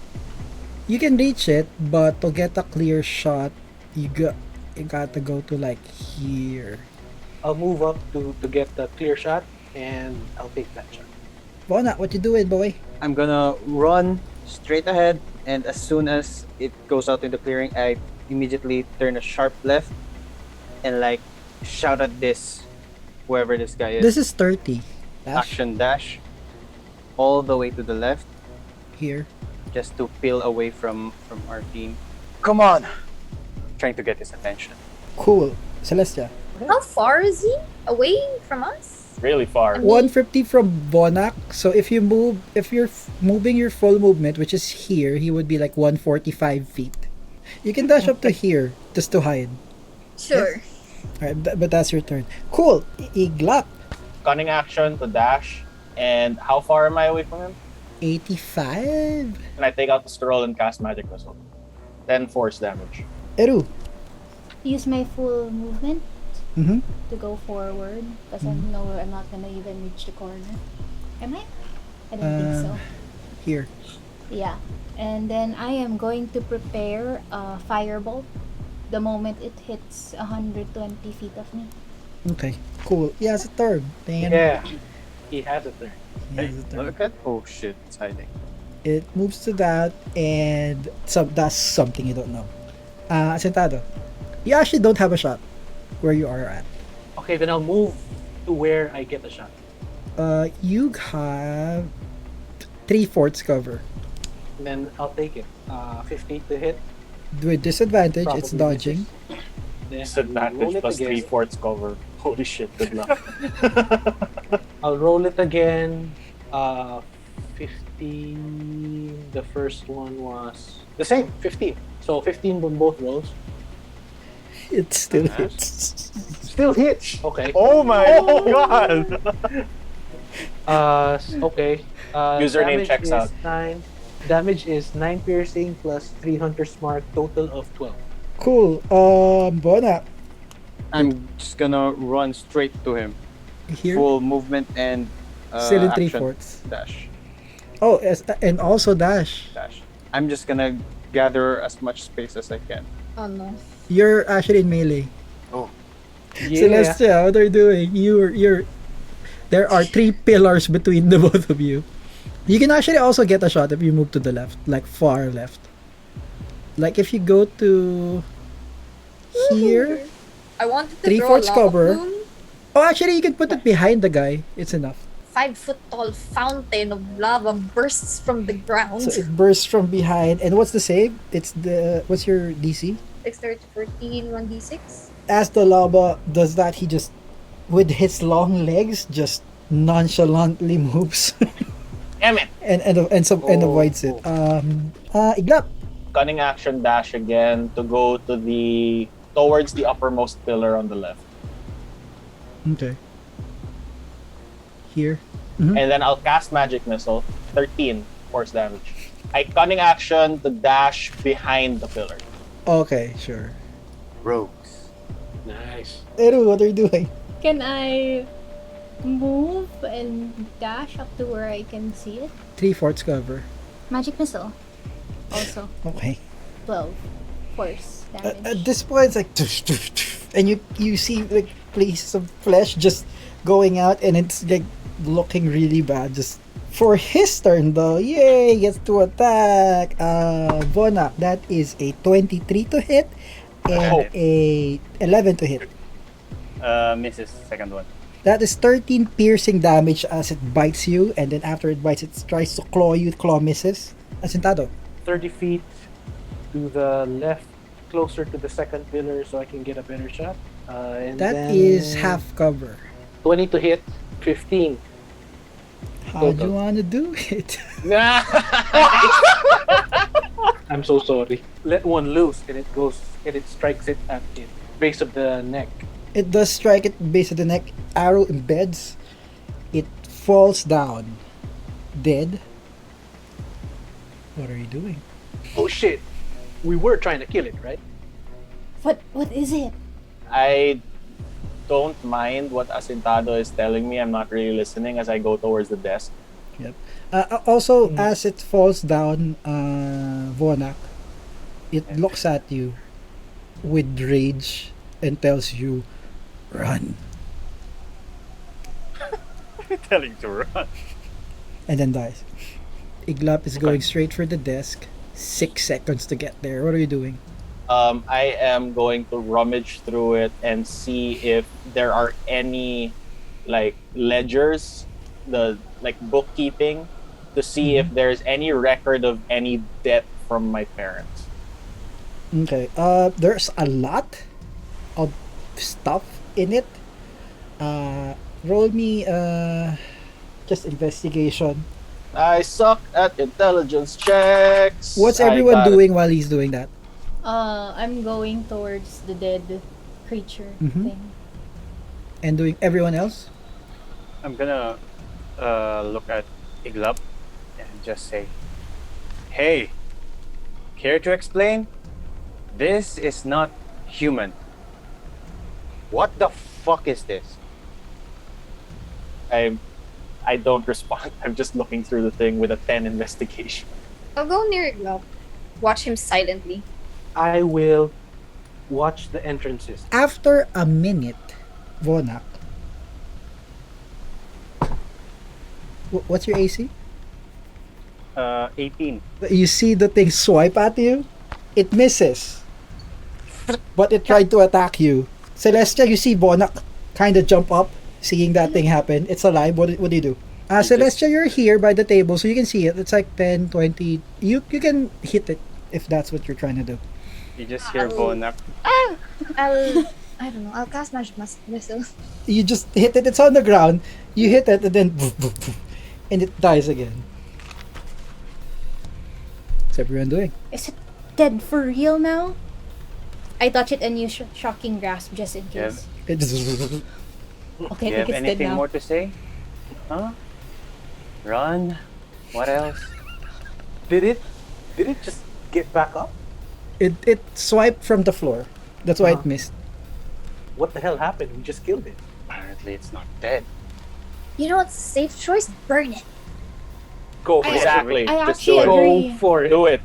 You can reach it, but to get a clear shot, you got to go to like here.
I'll move up to get the clear shot and I'll take that shot.
Bona, what you doing, boy?
I'm gonna run straight ahead, and as soon as it goes out in the clearing, I immediately turn a sharp left and like shout at this whoever this guy is.
This is 30. Dash
Action dash all the way to the left,
here.
just to peel away from our team. Come on! Trying to get his attention.
Cool. Celestia.
How far is he away from us?
Really far.
150 from Bonak. So if you're moving your full movement, which is here, he would be like 145 feet. You can dash up to here just to hide.
Sure.
Alright, but that's your turn. Cool. Iglap.
Cunning action to dash. And how far am I away from him?
85.
And I take out the scroll and cast magic missile. 10 force damage.
Eru.
Use my full movement
Mm-hmm.
to go forward because I know I'm not gonna even reach the corner. Am I? I don't think so.
Here.
Yeah. And then I am going to prepare a firebolt the moment it hits 120 feet of me.
Okay. Cool. He has a turn. Damn.
Yeah, he has a turn.
He has a turn.
Look at oh shit, it's hiding.
It moves to that and does something you don't know. Sentado. You actually don't have a shot where you are at.
Okay, then I'll move to where I get a shot.
You have 3/4 cover.
Then I'll take it. 15 to hit.
With disadvantage, it's
Probably
dodging.
Then roll
Disadvantage
it
plus
again.
3/4 cover. Holy shit, good luck.
I'll roll it again. 15. The first one was the same, 15. So 15 on both rolls.
It still hits.
Still hits. Okay.
Oh my god!
Okay.
Username
Damage
checks
is
out.
9. Damage is 9 piercing plus 3 hunter's mark, total of 12.
Cool. Bona.
I'm just gonna run straight to him.
Here.
Full movement and
Still in
action
3/4.
dash.
Oh, and also dash.
Dash. I'm just gonna gather as much space as I can.
Oh no.
You're actually in melee.
Yeah.
Celestia, what are you doing? There are 3 pillars between the both of you. You can actually also get a shot if you move to the left, like far left. Like if you go to here.
I wanted to
Three
throw a
fourths
lava
cover.
plume.
Oh, actually, you can put it behind the guy. It's enough.
5-foot tall fountain of lava bursts from the ground.
So it bursts from behind. And what's the save? What's your DC?
6 14, 1d6.
As the lava does that, he just, with his long legs, just nonchalantly moves
Damn it!
and avoids it. Iglap.
Cunning action dash again to go towards the uppermost pillar on the left.
Okay. Here.
And then I'll cast magic missile. 13 force damage. I cunning action to dash behind the pillar.
Okay, sure.
Rogues.
Nice.
Eru, what are you doing?
Can I move and dash up to where I can see it?
3/4 cover.
Magic missile. Also
Okay.
12. force damage.
At this point, it's like, and you see like pieces of flesh just going out, and it's like looking really bad. Just for his turn though, yay, gets to attack. Vonak, that is a 23 to hit and a 11 to hit.
Misses second one.
That is 13 piercing damage as it bites you, and then after it bites, it tries to claw you. Claw misses. Asintado.
30 feet to the left, closer to the second pillar, so I can get a better shot. And
That
then
is half cover.
20 to hit, 15.
How do you want to do it?
I'm so sorry. Let one loose, and it strikes it at the base of the neck.
It does strike it base of the neck. Arrow embeds. It falls down. Dead. What are you doing?
Oh shit! We were trying to kill it, right?
What is it?
I don't mind what Asintado is telling me. I'm not really listening as I go towards the desk.
Yep. Also, as it falls down, Vonak, it looks at you with rage and tells you, "Run,"
Telling to run.
and then dies. Iglap is going straight for the desk. 6 seconds to get there. What are you doing?
I am going to rummage through it and see if there are any like ledgers, the like bookkeeping, to see if there's any record of any debt from my parents.
Okay. There's a lot of stuff in it. Roll me just investigation.
I suck at intelligence checks.
What's
I
everyone
got it.
doing while he's doing that?
I'm going towards the dead creature
Mhm.
thing.
And doing everyone else?
I'm gonna look at Iglap and just say, "Hey, care to explain? This is not human. What the fuck is this?"
I don't respond. I'm just looking through the thing with a 10 investigation.
I'll go near Iglap. Watch him silently.
I will watch the entrances.
After a minute, Vonak. What's your AC?
18.
You see the thing swipe at you. It misses. But it tried to attack you. Celestia, you see Vonak kind of jump up, seeing that thing happen. It's alive. What do you do? Celestia, you're here by the table, so you can see it. It's like 10, 20. You can hit it if that's what you're trying to do.
You just hear Vonak.
I don't know. I'll cast magic missile.
You just hit it. It's on the ground. You hit it, and then and it dies again. What's everyone doing?
Is it dead for real now? I touch it and use shocking grasp just in
Yeah.
case.
It just
Okay,
You
I
have
think it's dead
anything
now.
more to say? Huh? Run? What else?
Did it just get back up?
it swiped from the floor. That's why it
Uh-huh.
missed.
What the hell happened? We just killed it.
Apparently it's not dead.
You know what's a safe choice? Burn it.
Go for
Exactly.
I
Just
actually
do it.
agree.
Go for it.
Do it.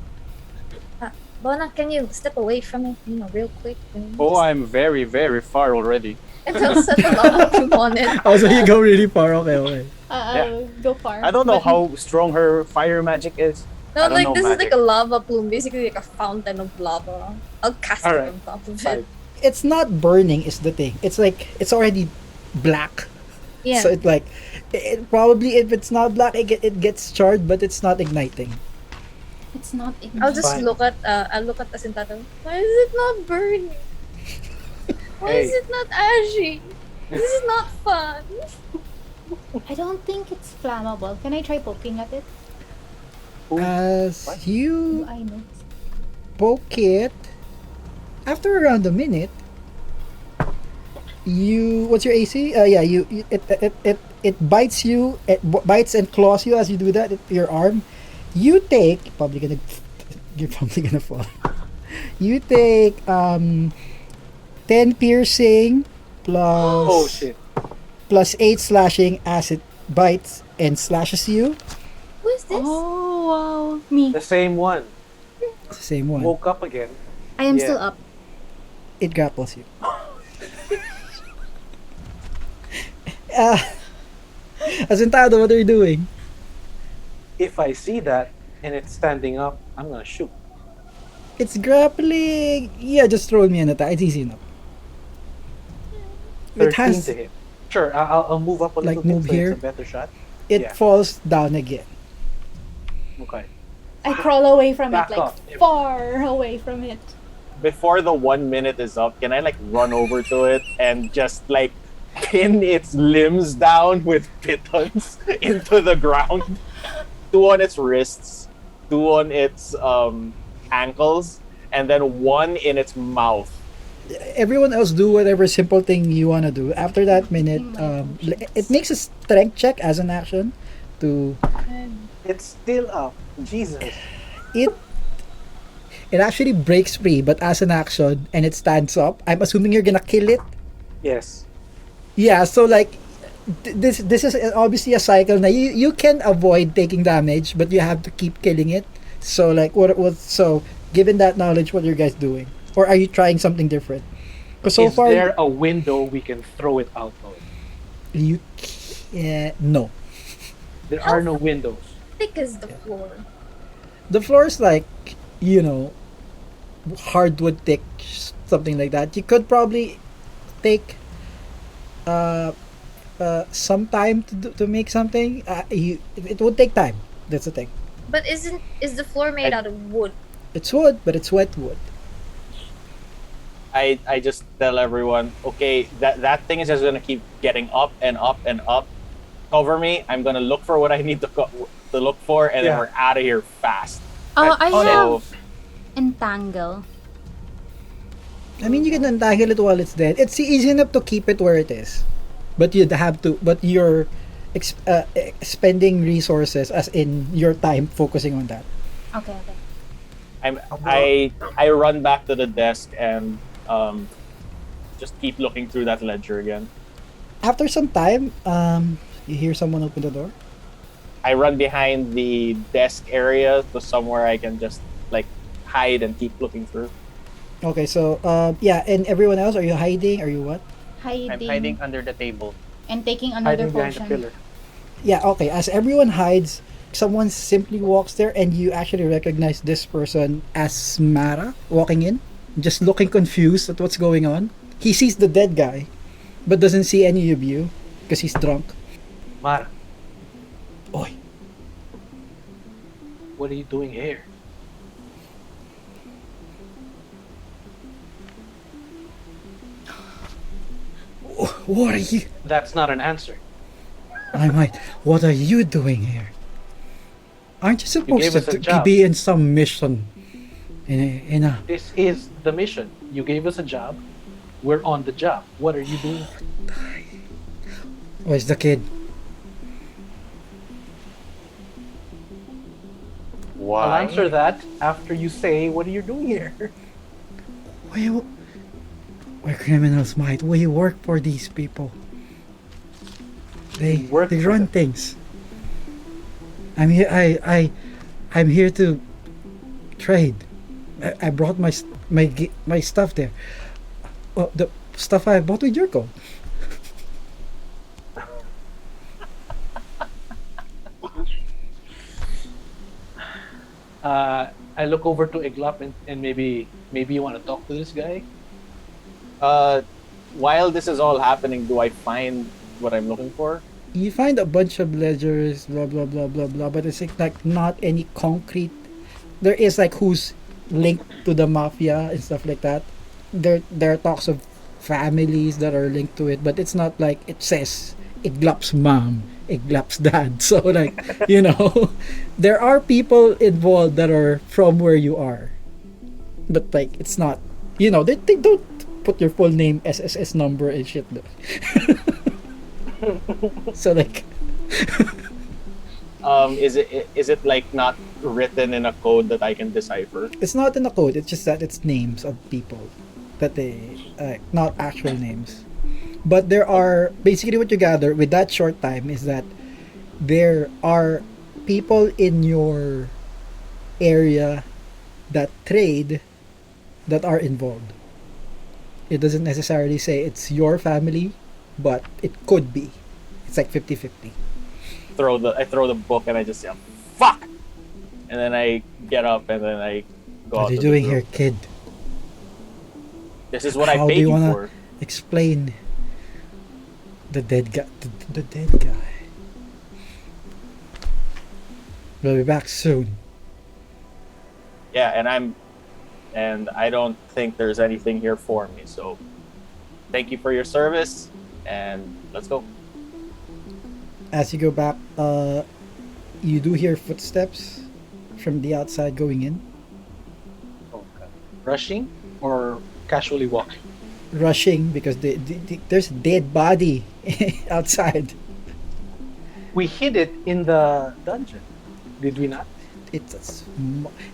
Bona, can you step away from it, real quick? And
Oh,
just-
I'm very, very far already.
and I'll set a lava plume on it.
Oh, so you go really far. Okay.
I'll go far.
I don't know
but-
how strong her fire magic is.
No,
I don't
like
know
this is
magic.
like a lava plume, basically like a fountain of lava. I'll cast it
Alright.
on top of
Fine.
it.
It's not burning is the thing. It's like it's already black.
Yeah.
So it like it probably if it's not black it gets charred but it's not igniting.
It's not ignited.
I'll just
Fine.
look at Asintado. Why is it not burning? Why is
Hey.
it not ashy? This is not fun.
I don't think it's flammable. Can I try poking at it?
As
What?
you
I know.
poke it after around a minute you what's your AC? It bites you, bites and claws you as you do that, your arm. You take you're probably gonna fall. You take 10 piercing plus
Oh shit.
plus 8 slashing as it bites and slashes you.
Who is this?
Oh wow, me.
The same one.
It's the same one.
Woke up again.
I am
Yeah.
still up.
It grapples you. Uh, Asentado, what are you doing?
If I see that and it's standing up, I'm gonna shoot.
It's grappling. Yeah, just roll me an attack. It's easy enough. It
13
has
to hit. Sure, I'll move up a
Like,
little bit
move
so
here?
it's a better shot.
it
Yeah.
falls down again.
Okay.
I crawl away from
Back
it, like
off.
far away from it.
Before the 1 minute is up, can I like run over to it and just like pin its limbs down with pitons into the ground? Two on its wrists, two on its ankles, and then one in its mouth.
Everyone else do whatever simple thing you want to do. After that minute, it makes a strength check as an action to
It's still up. Jesus.
it. It actually breaks free, but as an action, and it stands up. I'm assuming you're gonna kill it.
Yes.
Yeah, so like this is obviously a cycle. Now you can avoid taking damage, but you have to keep killing it. So like so given that knowledge, what are you guys doing, or are you trying something different? Because so
Is
far
there a window we can throw it out of?
you no.
There are no windows.
Thick as the floor.
The floor is like hardwood thick, something like that. You could probably take some time to make something. It would take time. That's the thing.
But is the floor made out of wood?
It's wood, but it's wet wood.
I just tell everyone, okay, that thing is just gonna keep getting up and up and up. Cover me. I'm gonna look for what I need to look for, and then
Yeah.
we're out of here fast.
I
So
have entangle.
I mean, you can untangle it while it's dead. It's easy enough to keep it where it is, but you'd have to. But you're spending resources, as in your time, focusing on that.
Okay.
I run back to the desk and just keep looking through that ledger again.
After some time, you hear someone open the door.
I run behind the desk area to somewhere I can just like hide and keep looking through.
Okay, so yeah, and everyone else, are you hiding? Are you what?
Hiding,
I'm hiding under the table.
and taking another
Hiding behind the
potion.
pillar.
Yeah, okay. As everyone hides, someone simply walks there, and you actually recognize this person as Mara walking in, just looking confused at what's going on. He sees the dead guy, but doesn't see any of you because he's drunk.
Mara,
Oi,
what are you doing here?
what are you?
That's not an answer.
I might. What are you doing here? Aren't you supposed
gave us a
to
job.
be in some mission? In a
This is the mission. You gave us a job. We're on the job. What are you doing?
Where's the kid?
Why?
I'll answer that after you say, what are you doing here?
Where criminals might. We work for these people. They
work for
run
them.
things. I'm here. I'm here to trade. I brought my stuff there. The stuff I bought with your gold.
I look over to Iglap and maybe you want to talk to this guy.
While this is all happening, do I find what I'm looking for?
You find a bunch of ledgers, blah blah blah blah blah, but it's like not any concrete. There is like who's linked to the mafia and stuff like that. There are talks of families that are linked to it, but it's not like it says Iglap's mom, Iglap's dad. So like there are people involved that are from where you are, but like it's not. They don't put your full name, SSS number and shit. So like
Is it like not written in a code that I can decipher?
it's not in the code, it's just that it's names of people that they not actual names. But there are basically what you gather with that short time is that there are people in your area that trade that are involved. It doesn't necessarily say it's your family, but it could be. It's like 50-50.
I throw the book and I just say, fuck! And then I get up and then I go
What
out
are you
to the
doing
room.
here, kid?
This is what I
How do
paid
you
you
wanna-
for.
Explain. The dead guy. The dead guy. We'll be back soon.
Yeah, and I don't think there's anything here for me. So thank you for your service and let's go.
As you go back, you do hear footsteps from the outside going in.
Okay. Rushing or casually walking?
Rushing because there's a dead body outside.
We hid it in the dungeon, did we not?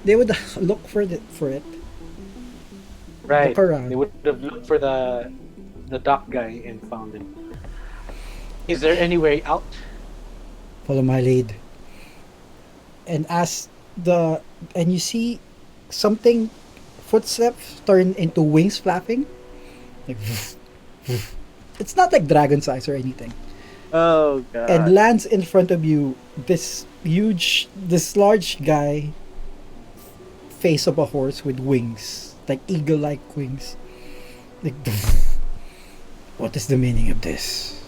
They would look for it.
Right.
Look around.
They would have looked for the dock guy and found him. Is there any way out?
Follow my lead. And and you see something, footsteps turn into wings flapping. Like, woof, woof. It's not like dragon size or anything.
Oh god.
And lands in front of you this large guy, face of a horse with wings, like eagle-like wings. Like, what is the meaning of this?